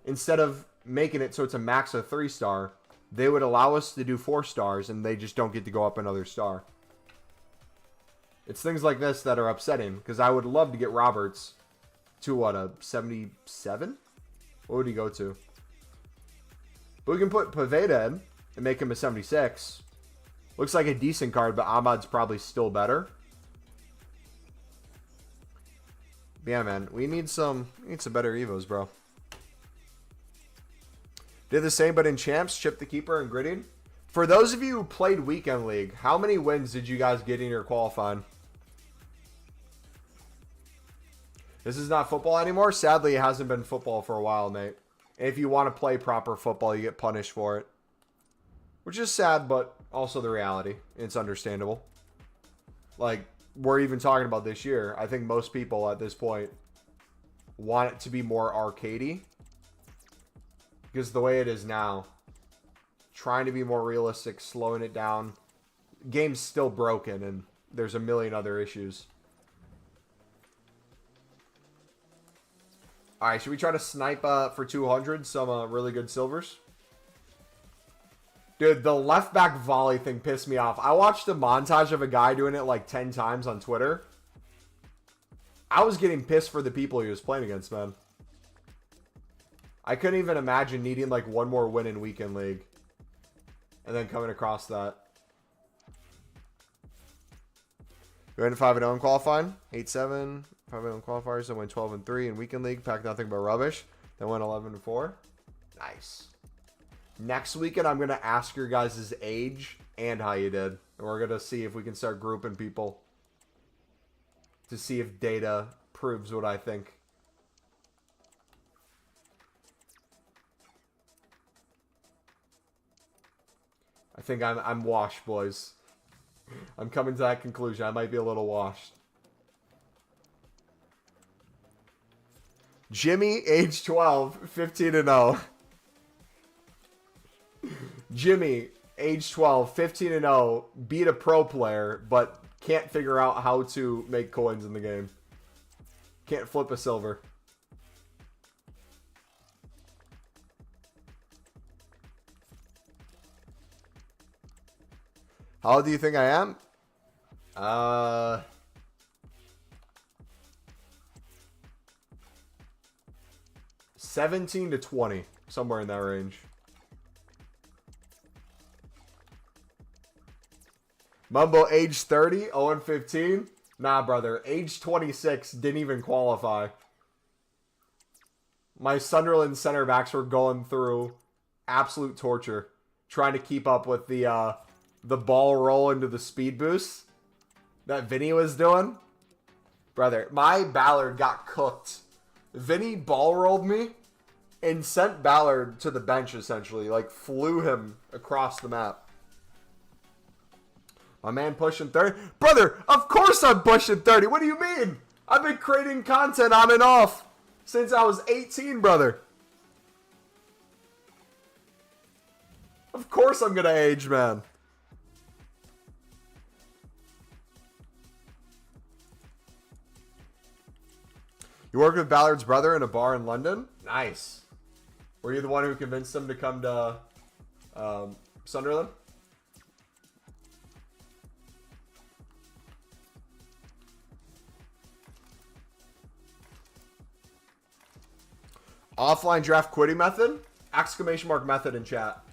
instead of making it so it's a max of 3-star, they would allow us to do 4 stars and they just don't get to go up another star. It's things like this that are upsetting because I would love to get Roberts to what, a 77? What would he go to? But we can put Poveda in and make him a 76. Looks like a decent card, but Ahmad's probably still better. Yeah, man, we need some better Evos, bro. Did the same, but in Champs, Chip the Keeper and Gritted. For those of you who played Weekend League, how many wins did you guys get in your qualifying? This is not football anymore. Sadly, it hasn't been football for a while, Nate. And if you want to play proper football, you get punished for it. Which is sad, but also the reality. It's understandable. Like, we're even talking about this year. I think most people at this point want it to be more arcadey. Because the way it is now, trying to be more realistic, slowing it down. Game's still broken, and there's a million other issues. Alright, should we try to snipe for 200 some really good silvers? Dude, the left back volley thing pissed me off. I watched a montage of a guy doing it like 10 times on Twitter. I was getting pissed for the people he was playing against, man. I couldn't even imagine needing like one more win in Weekend League. And then coming across that. We went 5-0 in qualifying. 8-7. 5-0 in qualifiers. Then went 12-3 in weekend league. Packed nothing but rubbish. Then went 11-4. Nice. Next weekend, I'm going to ask your guys' age and how you did. And we're going to see if we can start grouping people to see if data proves what I think. I think I'm washed, boys. I'm coming to that conclusion. I might be a little washed. Jimmy, age 12, 15-0. Jimmy, age 12, 15-0, beat a pro player, but can't figure out how to make coins in the game. Can't flip a silver. How old do you think I am? 17 to 20, somewhere in that range. Mumbo, age 30, 0-15. Nah, brother. Age 26, didn't even qualify. My Sunderland center backs were going through absolute torture, trying to keep up with the ball roll into the speed boost that Vinny was doing. Brother, my Ballard got cooked. Vinny ball rolled me and sent Ballard to the bench, essentially. Like, flew him across the map. My man pushing 30. Brother, of course I'm pushing 30. What do you mean? I've been creating content on and off since I was 18, brother. Of course I'm going to age, man. You worked with Ballard's brother in a bar in London? Nice. Were you the one who convinced him to come to Sunderland? Offline draft quitting method? Exclamation mark method in chat.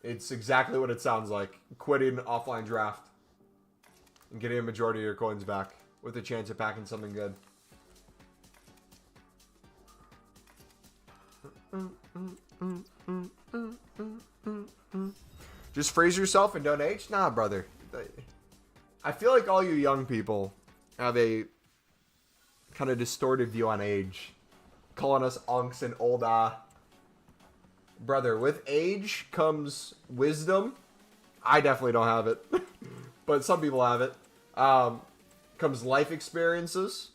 It's exactly what it sounds like. Quitting offline draft. And getting a majority of your coins back. With a chance of packing something good. Just freeze yourself and don't age? Nah, brother. I feel like all you young people have a kind of distorted view on age. Calling us unks and old brother, with age comes wisdom. I definitely don't have it. But some people have it. Comes life experiences.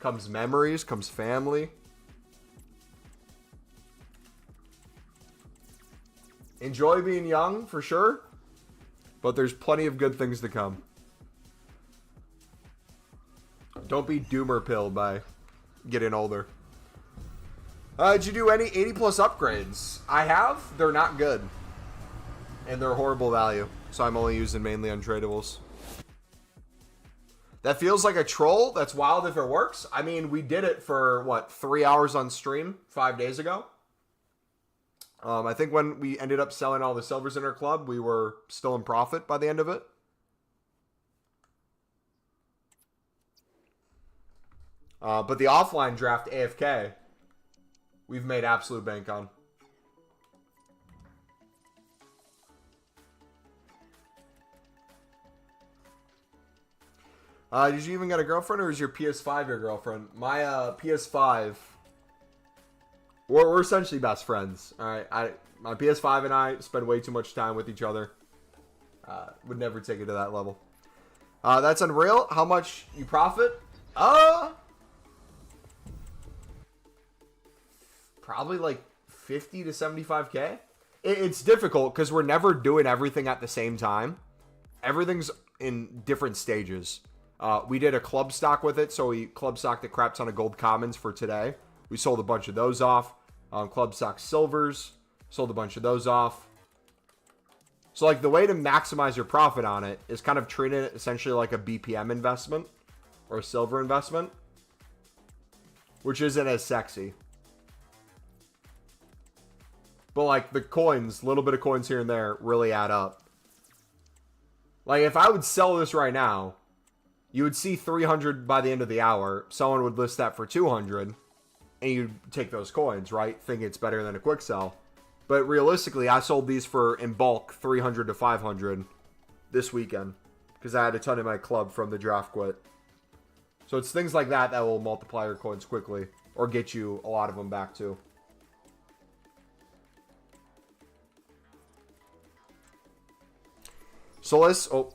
Comes memories. Comes family. Enjoy being young, for sure. But there's plenty of good things to come. Don't be doomer pilled by getting older. Did you do any 80 plus upgrades? I have. They're not good. And they're horrible value. So I'm only using mainly untradables. That feels like a troll. That's wild if it works. I mean, we did it for, what, 3 hours on stream 5 days ago. I think when we ended up selling all the silvers in our club, we were still in profit by the end of it. But the offline draft AFK, we've made absolute bank on. Did you even get a girlfriend, or is your PS5 your girlfriend? My PS5, we're essentially best friends. All right, my PS5 and I spend way too much time with each other. Would never take it to that level. That's unreal. How much you profit? Probably like 50 to 75K. It's difficult because we're never doing everything at the same time. Everything's in different stages. We did a club stock with it, so we club stocked a crap ton of gold commons for today. We sold a bunch of those off. Club stock silvers, sold a bunch of those off. So like the way to maximize your profit on it is kind of treating it essentially like a BPM investment or a silver investment, which isn't as sexy. But like the coins, little bit of coins here and there really add up. Like, if I would sell this right now, you would see 300 by the end of the hour. Someone would list that for 200, and you'd take those coins, right? Think it's better than a quick sell. But realistically, I sold these for, in bulk, 300 to 500 this weekend, because I had a ton in my club from the draft quit. So it's things like that that will multiply your coins quickly, or get you a lot of them back too. So list, oh,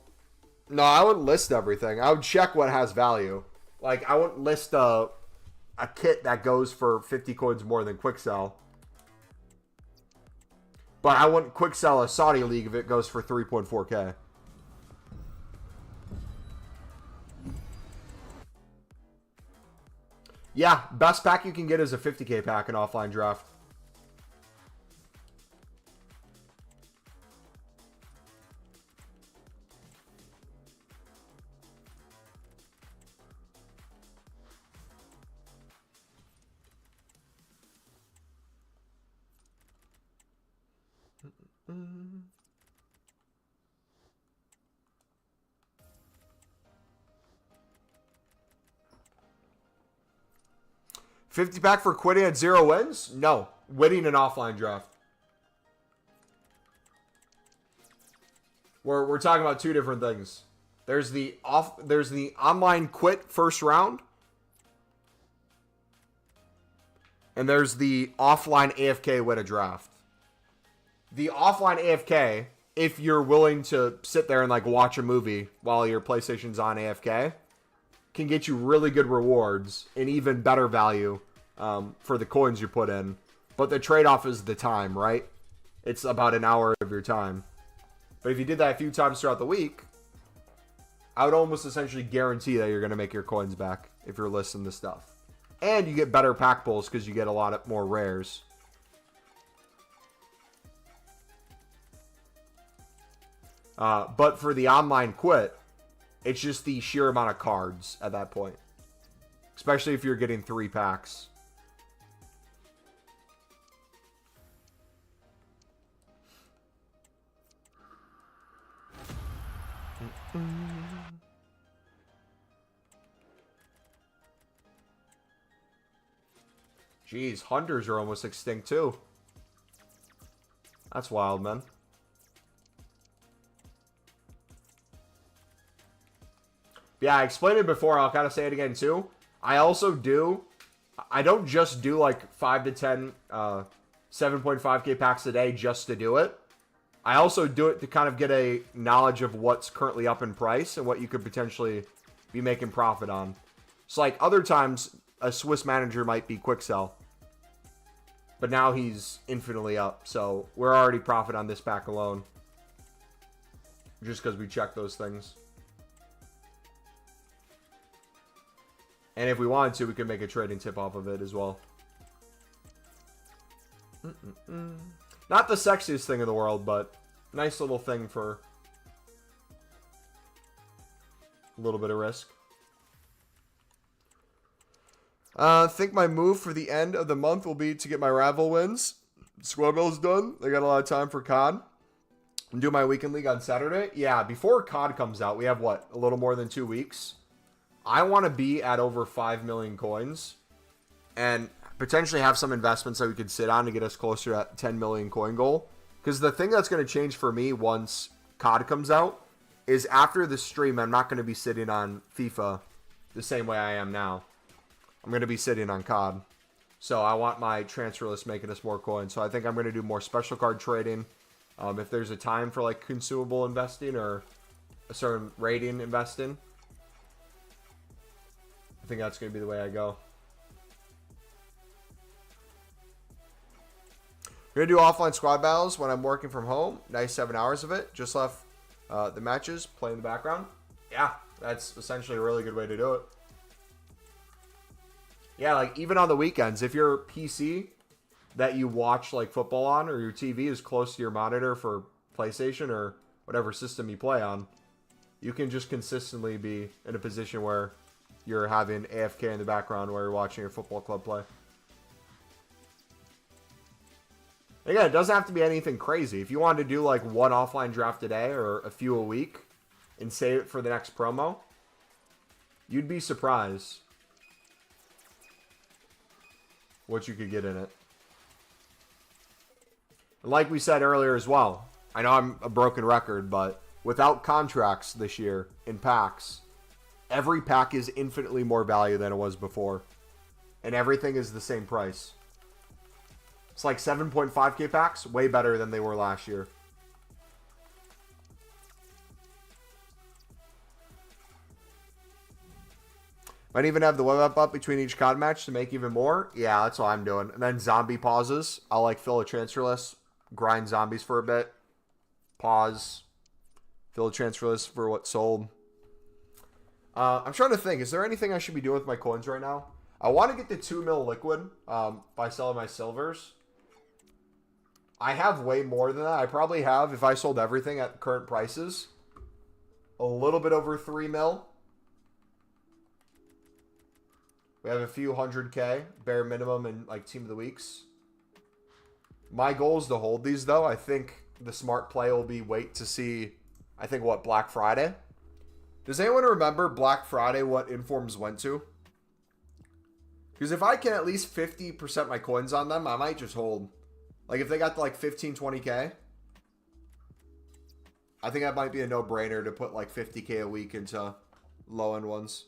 no, I wouldn't list everything. I would check what has value. Like, I wouldn't list a kit that goes for 50 coins more than quick sell. But I wouldn't quick sell a Saudi League if it goes for 3.4K. Yeah, best pack you can get is a 50K pack in offline draft. Mm-hmm. 50 pack for quitting at 0 wins? No. Winning an offline draft. We're talking about two different things. There's the online quit first round. And there's the offline AFK win a draft. The offline AFK, if you're willing to sit there and like watch a movie while your PlayStation's on AFK, can get you really good rewards and even better value for the coins you put in. But the trade-off is the time, right? It's about an hour of your time. But if you did that a few times throughout the week, I would almost essentially guarantee that you're going to make your coins back if you're listing the stuff. And you get better pack pulls because you get a lot more rares. But for the online quit, it's just the sheer amount of cards at that point. Especially if you're getting 3 packs. Jeez, hunters are almost extinct too. That's wild, man. Yeah, I explained it before. I'll kind of say it again too. I don't just do like 5 to 10 7.5K packs a day just to do it. I also do it to kind of get a knowledge of what's currently up in price and what you could potentially be making profit on. So like other times, a Swiss manager might be quick sell. But now he's infinitely up. So we're already profit on this pack alone. Just because we check those things. And if we wanted to, we could make a trading tip off of it as well. Not the sexiest thing in the world, but nice little thing for a little bit of risk. I think my move for the end of the month will be to get my Ravel wins. Squad Bill's done. I got a lot of time for COD. I'm doing my weekend league on Saturday. Yeah, before COD comes out, we have what? A little more than 2 weeks. I want to be at over 5 million coins and potentially have some investments that we could sit on to get us closer to that 10 million coin goal. Because the thing that's going to change for me once COD comes out is after the stream, I'm not going to be sitting on FIFA the same way I am now. I'm going to be sitting on COD. So I want my transfer list making us more coins. So I think I'm going to do more special card trading. If there's a time for like consumable investing or a certain rating investing, I think that's going to be the way I go. I'm going to do offline squad battles when I'm working from home. Nice 7 hours of it. Just left the matches, play in the background. Yeah, that's essentially a really good way to do it. Yeah, like even on the weekends, if your PC that you watch like football on or your TV is close to your monitor for PlayStation or whatever system you play on, you can just consistently be in a position where you're having AFK in the background while you're watching your football club play. Again, it doesn't have to be anything crazy. If you wanted to do like one offline draft a day or a few a week, and save it for the next promo, you'd be surprised what you could get in it. And like we said earlier as well, I know I'm a broken record, but without contracts this year in packs, every pack is infinitely more value than it was before. And everything is the same price. It's like 7.5k packs, way better than they were last year. Might even have the web up between each COD match to make even more. Yeah, that's what I'm doing. And then zombie pauses. I'll like fill a transfer list, grind zombies for a bit, pause, fill a transfer list for what's sold. I'm trying to think. Is there anything I should be doing with my coins right now? I want to get the 2 mil liquid by selling my silvers. I have way more than that. I probably have, if I sold everything at current prices, a little bit over 3 mil. We have a few 100k, bare minimum, in like Team of the Weeks. My goal is to hold these, though. I think the smart play will be wait to see, I think, what, Black Friday? Does anyone remember Black Friday, what informs went to? Because if I can at least 50% my coins on them, I might just hold. Like, if they got to like 15, 20k, I think that might be a no-brainer to put like 50k a week into low-end ones.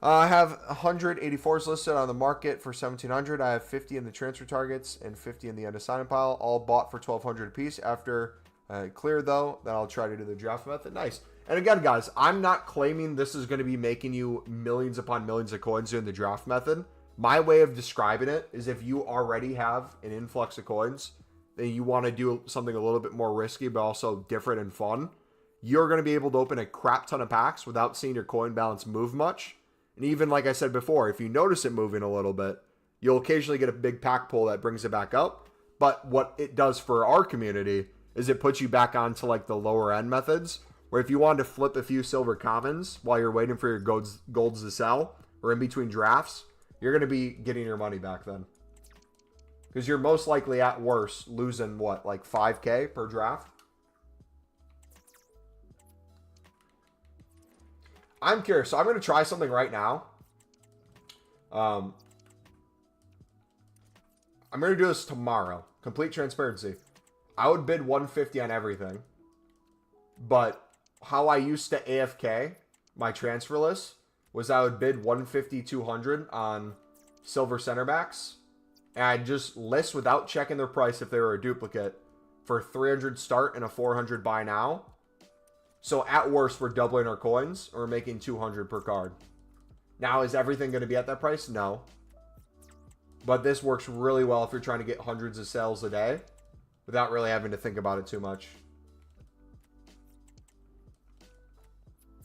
I have 184s listed on the market for 1,700. I have 50 in the transfer targets and 50 in the undecided pile, all bought for 1,200 apiece. After clear, though, then I'll try to do the draft method. Nice. And again, guys, I'm not claiming this is going to be making you millions upon millions of coins doing the draft method. My way of describing it is if you already have an influx of coins, then you want to do something a little bit more risky, but also different and fun. You're going to be able to open a crap ton of packs without seeing your coin balance move much. And even like I said before, if you notice it moving a little bit, you'll occasionally get a big pack pull that brings it back up. But what it does for our community is it puts you back onto like the lower end methods, where if you wanted to flip a few silver commons while you're waiting for your golds to sell or in between drafts, you're going to be getting your money back then. Because you're most likely at worst losing what, like 5k per draft? I'm curious, so I'm going to try something right now. I'm going to do this tomorrow. Complete transparency. I would bid 150 on everything. But how I used to AFK my transfer list was I would bid 150, 200 on silver center backs. And I'd just list without checking their price if they were a duplicate for 300 start and a 400 buy now. So at worst, we're doubling our coins or we're making 200 per card. Now, is everything going to be at that price? No. But this works really well if you're trying to get hundreds of sales a day without really having to think about it too much.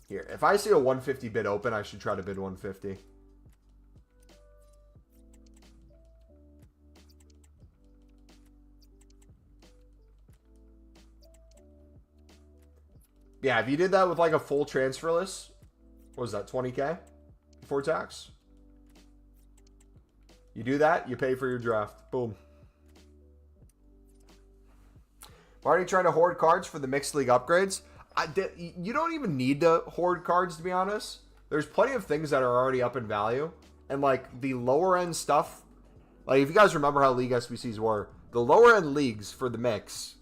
Here, if I see a 150 bid open, I should try to bid 150. Yeah, if you did that with like a full transfer list, what was that, 20k before tax? You do that, you pay for your draft. Boom. I'm already trying to hoard cards for the mixed league upgrades. You don't even need to hoard cards, to be honest. There's plenty of things that are already up in value. And like the lower end stuff, like if you guys remember how league SBCs were, the lower end leagues for the mix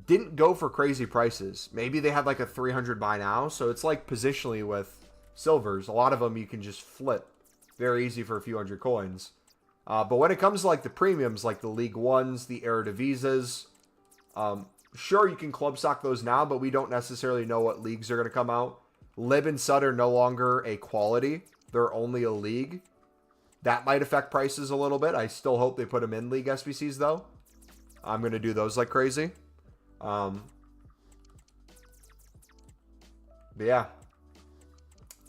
didn't go for crazy prices. Maybe they had like a 300 buy now. So it's like positionally with silvers. A lot of them you can just flip. Very easy for a few hundred coins. But when it comes to like the premiums, like the League Ones, the Eredivises, sure, you can club stock those now, but we don't necessarily know what leagues are going to come out. Lib and Sud are no longer a quality. They're only a league. That might affect prices a little bit. I still hope they put them in league SBCs, though. I'm going to do those like crazy. But yeah.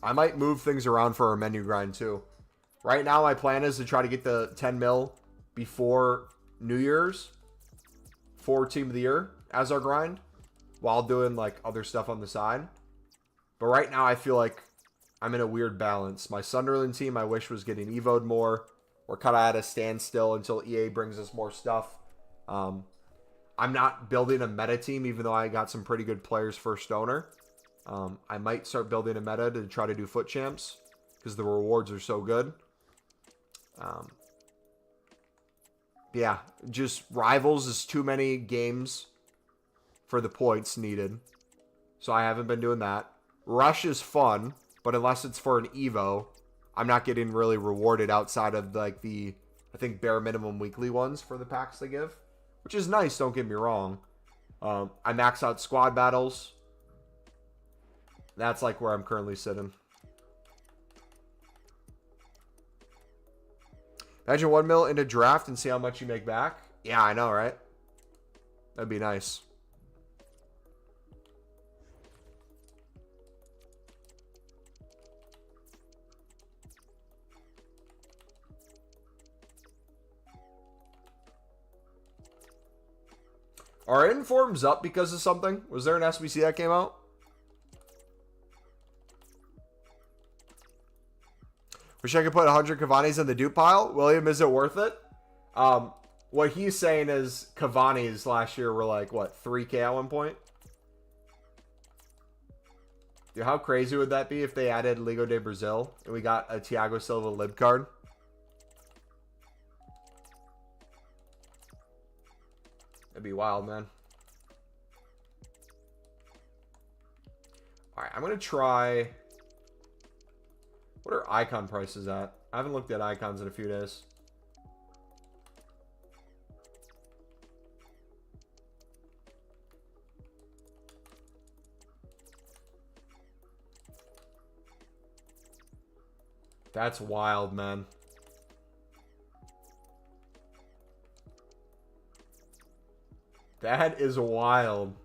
I might move things around for our menu grind, too. Right now, my plan is to try to get the 10 mil before New Year's for Team of the Year as our grind, while doing like other stuff on the side. But right now I feel like I'm in a weird balance. My Sunderland team I wish was getting evo'd more. We're kind of at a standstill until EA brings us more stuff. I'm not building a meta team, even though I got some pretty good players first owner. I might start building a meta to try to do foot champs because the rewards are so good. Yeah, just Rivals is too many games for the points needed. So I haven't been doing that. Rush is fun, but unless it's for an Evo, I'm not getting really rewarded outside of like the, I think, bare minimum weekly ones for the packs they give. Which is nice, don't get me wrong. I max out squad battles. That's like where I'm currently sitting. Imagine 1 mil into draft and see how much you make back. Yeah, I know, right? That'd be nice. Are informs up because of something? Was there an SBC that came out? Wish I could put 100 Cavani's in the dupe pile. William, is it worth it? What he's saying is Cavani's last year were like, what, 3K at one point? Dude, how crazy would that be if they added Liga de Brazil and we got a Thiago Silva lib card? That'd be wild, man. All right, I'm going to try... What are icon prices at? I haven't looked at icons in a few days. That's wild, man. That is wild.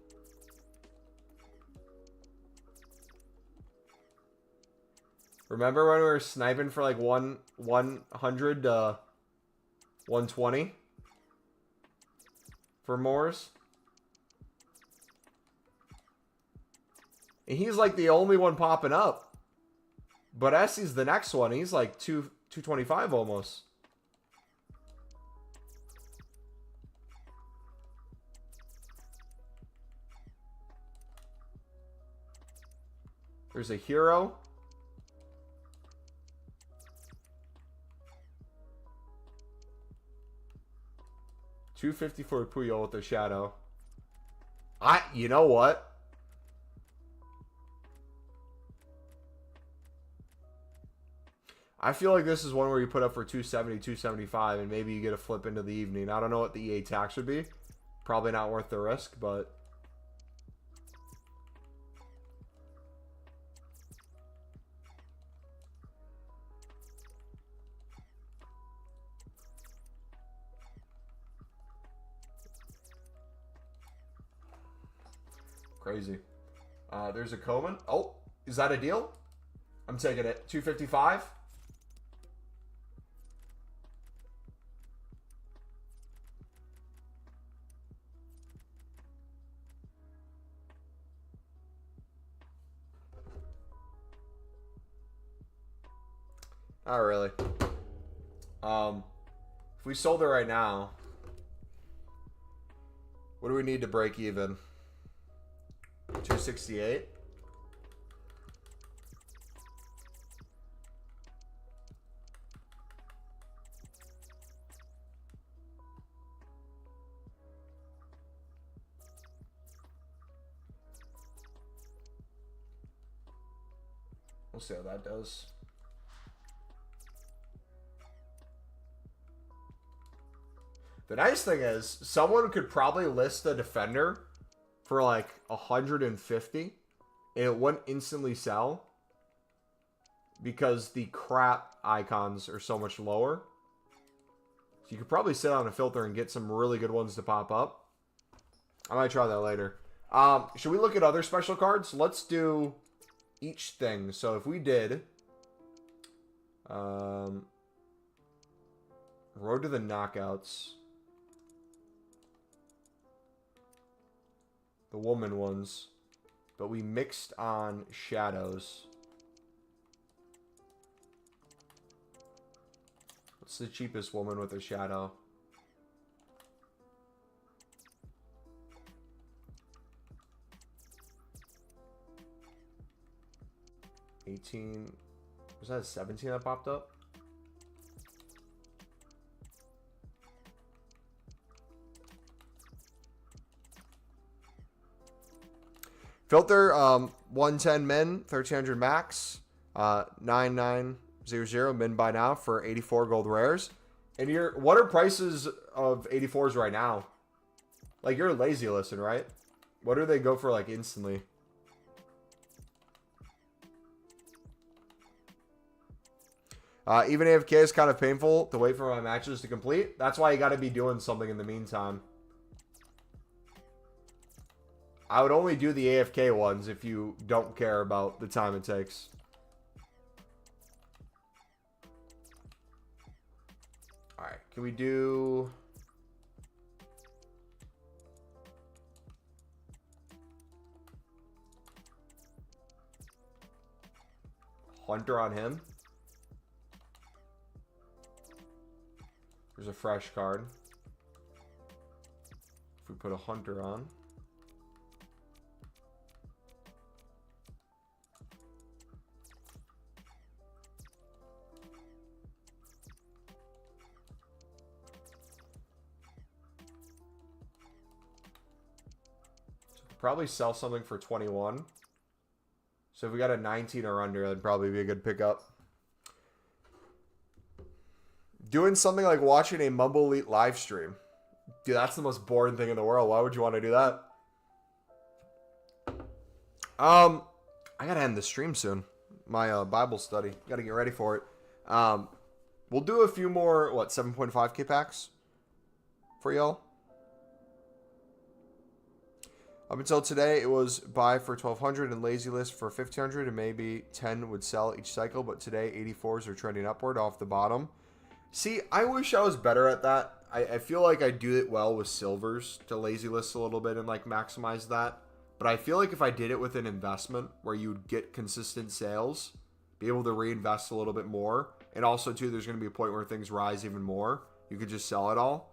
Remember when we were sniping for like 100 to 120 for Moors? And he's like the only one popping up. But Essie's the next one. He's like 225 almost. There's a hero. $250 for Puyol with the shadow. You know what? I feel like this is one where you put up for 270, 275, and maybe you get a flip into the evening. I don't know what the EA tax would be. Probably not worth the risk, but... Crazy. There's a Coleman. Oh, is that a deal? I'm taking it. 255. Not really. If we sold it right now, what do we need to break even? 268. We'll see how that does. The nice thing is, someone could probably list a defender for like 150 and it wouldn't instantly sell because the crap icons are so much lower. So you could probably sit on a filter and get some really good ones to pop up. I might try that later. Should we look at other special cards? Let's do each thing. So if we did Road to the Knockouts, the woman ones, but we mixed on shadows. What's the cheapest woman with a shadow? 18. Was that a 17 that popped up? Filter 110 min, 1300 max, 9900 min by now for 84 gold rares. And what are prices of 84s right now? Like, you're lazy listen, right? What do they go for like instantly? Even AFK is kind of painful to wait for my matches to complete. That's why you got to be doing something in the meantime. I would only do the AFK ones if you don't care about the time it takes. Alright, can we do... Hunter on him? There's a fresh card. If we put a Hunter on. Probably sell something for 21. So if we got a 19 or under, that'd probably be a good pickup. Doing something like watching a MumboElite live stream. Dude, that's the most boring thing in the world. Why would you want to do that? I gotta end the stream soon. My Bible study. Gotta get ready for it. We'll do a few more, 7.5k packs for y'all. Up until today, it was buy for 1,200 and lazy list for 1,500, and maybe 10 would sell each cycle. But today, 84s are trending upward off the bottom. See, I wish I was better at that. I feel like I do it well with silvers to lazy list a little bit and like maximize that. But I feel like if I did it with an investment where you'd get consistent sales, be able to reinvest a little bit more, and also too, there's going to be a point where things rise even more. You could just sell it all.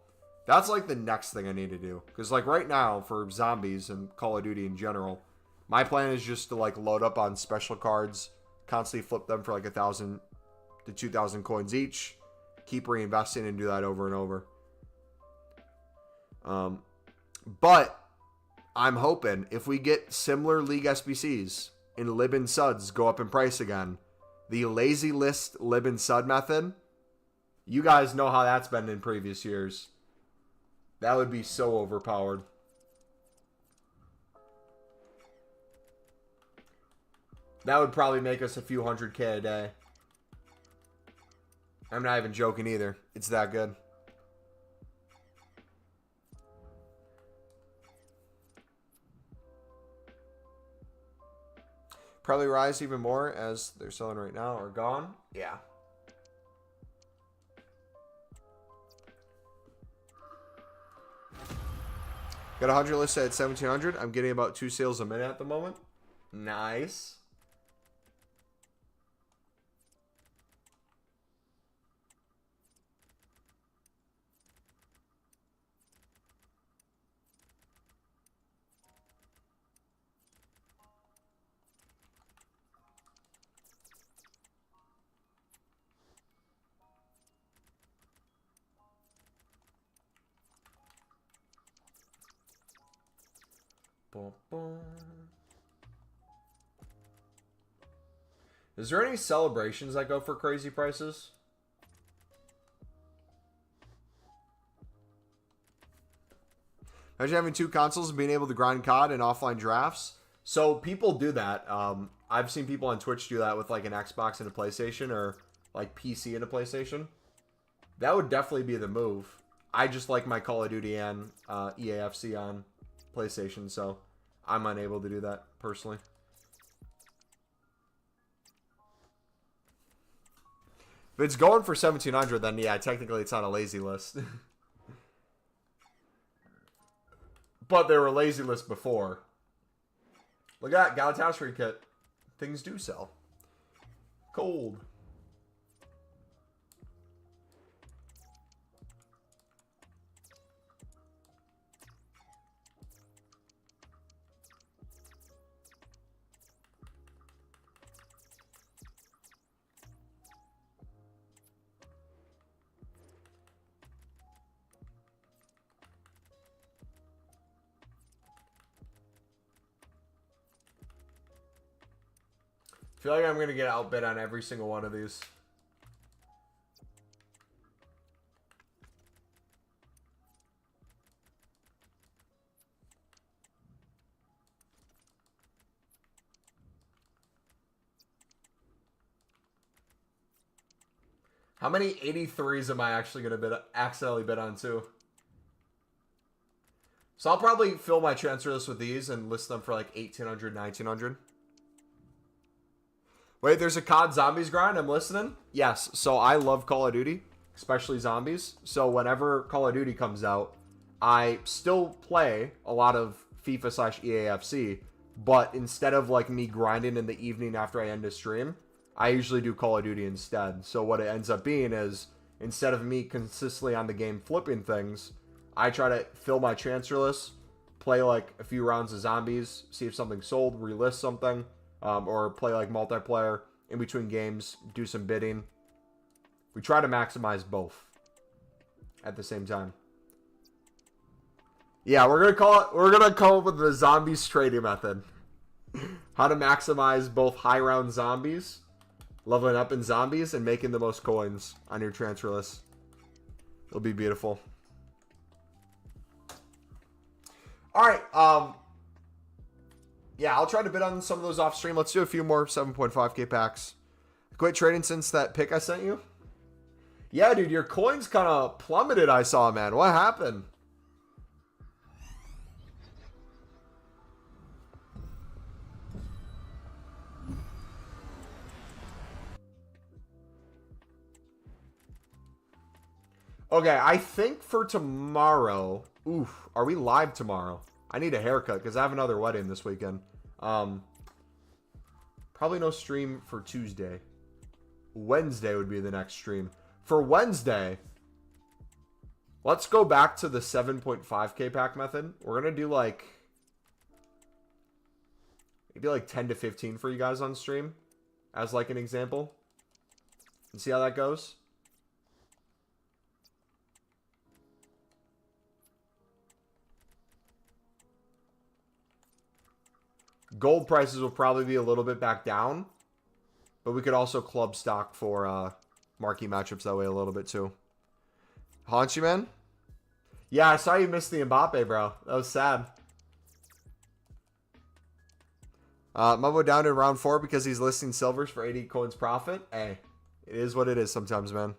That's like the next thing I need to do. Because like right now for zombies and Call of Duty in general, my plan is just to like load up on special cards, constantly flip them for like 1,000 to 2,000 coins each, keep reinvesting and do that over and over. But I'm hoping if we get similar League SBCs and Lib and Suds go up in price again, the lazy list Lib and Sud method, you guys know how that's been in previous years. That would be so overpowered. That would probably make us a few 100K a day. I'm not even joking either. It's that good. Probably rise even more as they're selling right now or gone. Yeah. Got 100 listed at 1,700. I'm getting about 2 sales a minute at the moment. Nice. Boom, boom. Is there any celebrations that go for crazy prices? Imagine having 2 consoles and being able to grind COD and offline drafts. So people do that. I've seen people on Twitch do that with like an Xbox and a PlayStation, or like PC and a PlayStation. That would definitely be the move. I just like my Call of Duty and EAFC on PlayStation, so I'm unable to do that personally. If it's going for 1,700, then yeah, technically it's on a lazy list. But they were lazy list before. Look at that, Galatasaray kit. Things do sell. Cold. I feel like I'm going to get outbid on every single one of these. How many 83s am I actually going to accidentally bid on too? So I'll probably fill my transfer list with these and list them for like 1,800, 1,900. Wait, there's a COD Zombies grind? I'm listening? Yes. So I love Call of Duty, especially Zombies. So whenever Call of Duty comes out, I still play a lot of FIFA / EAFC, but instead of like me grinding in the evening after I end a stream, I usually do Call of Duty instead. So what it ends up being is, instead of me consistently on the game flipping things, I try to fill my transfer list, play like a few rounds of Zombies, see if something sold, relist something, or play like multiplayer in between games, do some bidding. We try to maximize both at the same time. Yeah, we're gonna come up with the Zombies trading method. How to maximize both high round zombies, leveling up in zombies, and making the most coins on your transfer list. It'll be beautiful. Alright, yeah, I'll try to bid on some of those off stream. Let's do a few more 7.5k packs. Quit trading since that pick I sent you? Yeah, dude, your coins kind of plummeted, I saw, man. What happened? Okay, I think for tomorrow... Oof, are we live tomorrow? I need a haircut because I have another wedding this weekend. Probably no stream for Tuesday. Wednesday would be the next stream. For Wednesday, let's go back to the 7.5k pack method. We're going to do like... maybe like 10 to 15 for you guys on stream. As like an example. And see how that goes. Gold prices will probably be a little bit back down. But we could also club stock for marquee matchups that way a little bit too. Haunchy, man? Yeah, I saw you missed the Mbappe, bro. That was sad. Mumbo down in round 4 because he's listing silvers for 80 coins profit. Hey, it is what it is sometimes, man.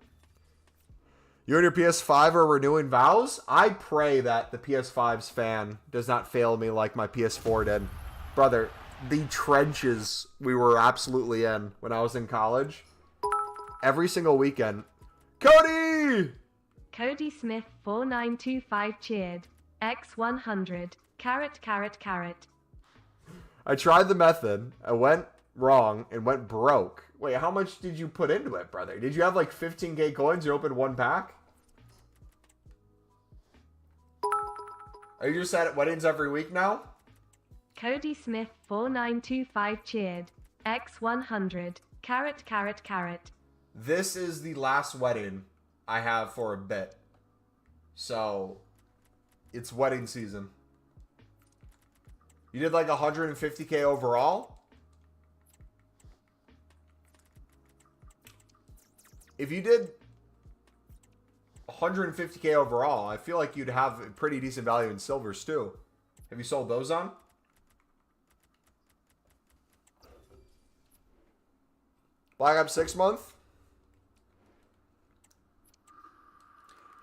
You and your PS5 are renewing vows? I pray that the PS5's fan does not fail me like my PS4 did. Brother, the trenches we were absolutely in when I was in college. Every single weekend. Cody! Cody Smith 4925 cheered. X100. Carrot, carrot, carrot. I tried the method. I went wrong and went broke. Wait, how much did you put into it, brother? Did you have like 15k coins? You opened one pack? Are you just at weddings every week now? Cody Smith 4925 cheered. X100. Carrot, carrot, carrot. This is the last wedding I have for a bit. So, it's wedding season. You did like 150k overall? If you did 150k overall, I feel like you'd have a pretty decent value in silvers too. Have you sold those on? Black Ops 6 month?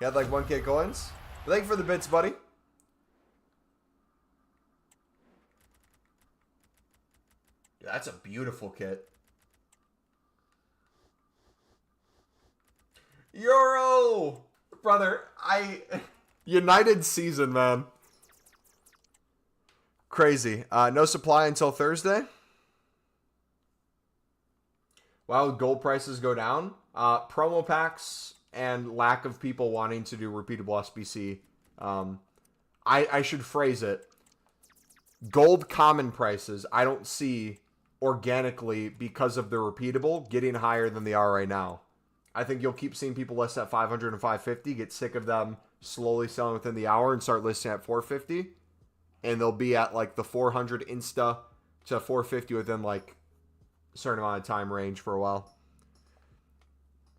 You had like 1k coins? Thank you for the bits, buddy. Yeah, that's a beautiful kit. Euro! Brother, United season, man. Crazy. No supply until Thursday. Wow, gold prices go down. Promo packs and lack of people wanting to do repeatable SBC. I should phrase it. Gold common prices, I don't see organically because of the repeatable getting higher than they are right now. I think you'll keep seeing people list at 500 and 550, get sick of them slowly selling within the hour and start listing at 450. And they'll be at like the 400 Insta to 450 within like certain amount of time range for a while.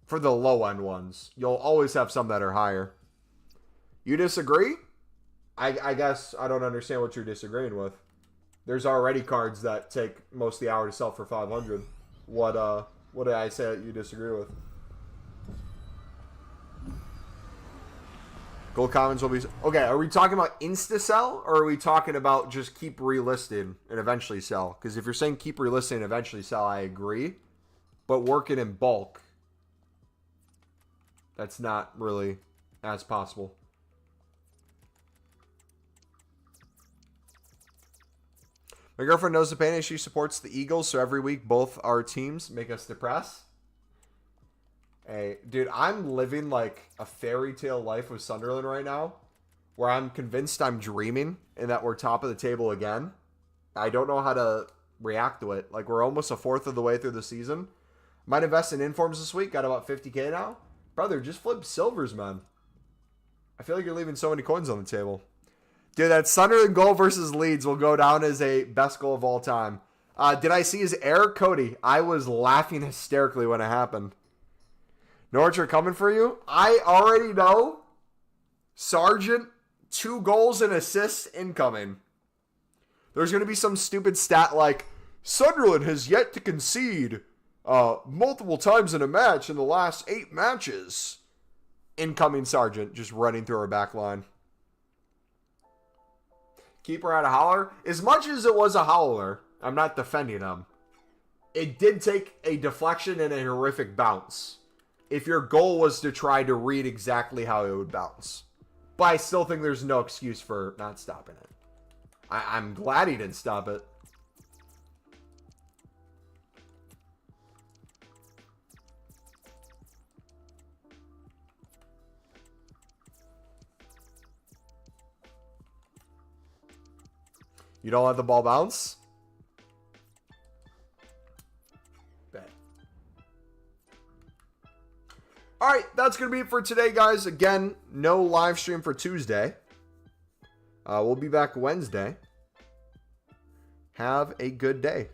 For the low-end ones. You'll always have some that are higher. You disagree? I guess I don't understand what you're disagreeing with. There's already cards that take most of the hour to sell for 500. What did I say that you disagree with? Gold commons will be... Okay, are we talking about insta-sell? Or are we talking about just keep relisting and eventually sell? Because if you're saying keep relisting and eventually sell, I agree. But work it in bulk. That's not really as possible. My girlfriend knows the pain and she supports the Eagles, so every week both our teams make us depressed. Hey, dude, I'm living like a fairy tale life with Sunderland right now, where I'm convinced I'm dreaming and that we're top of the table again. I don't know how to react to it. Like, we're almost a fourth of the way through the season. Might invest in informs this week. Got about 50K now. Brother, just flip silvers, man. I feel like you're leaving so many coins on the table. Dude, that Sunderland goal versus Leeds will go down as a best goal of all time. Did I see his error? Cody, I was laughing hysterically when it happened. Norwich are coming for you. I already know. Sargent, 2 goals and assists incoming. There's going to be some stupid stat like, Sunderland has yet to concede multiple times in a match in the last 8 matches. Incoming Sargent, just running through our back line. Keeper had a howler. As much as it was a howler, I'm not defending him. It did take a deflection and a horrific bounce. If your goal was to try to read exactly how it would bounce. But I still think there's no excuse for not stopping it. I'm glad he didn't stop it. You don't let the ball bounce? Bet. All right, that's going to be it for today, guys. Again, no live stream for Tuesday. We'll be back Wednesday. Have a good day.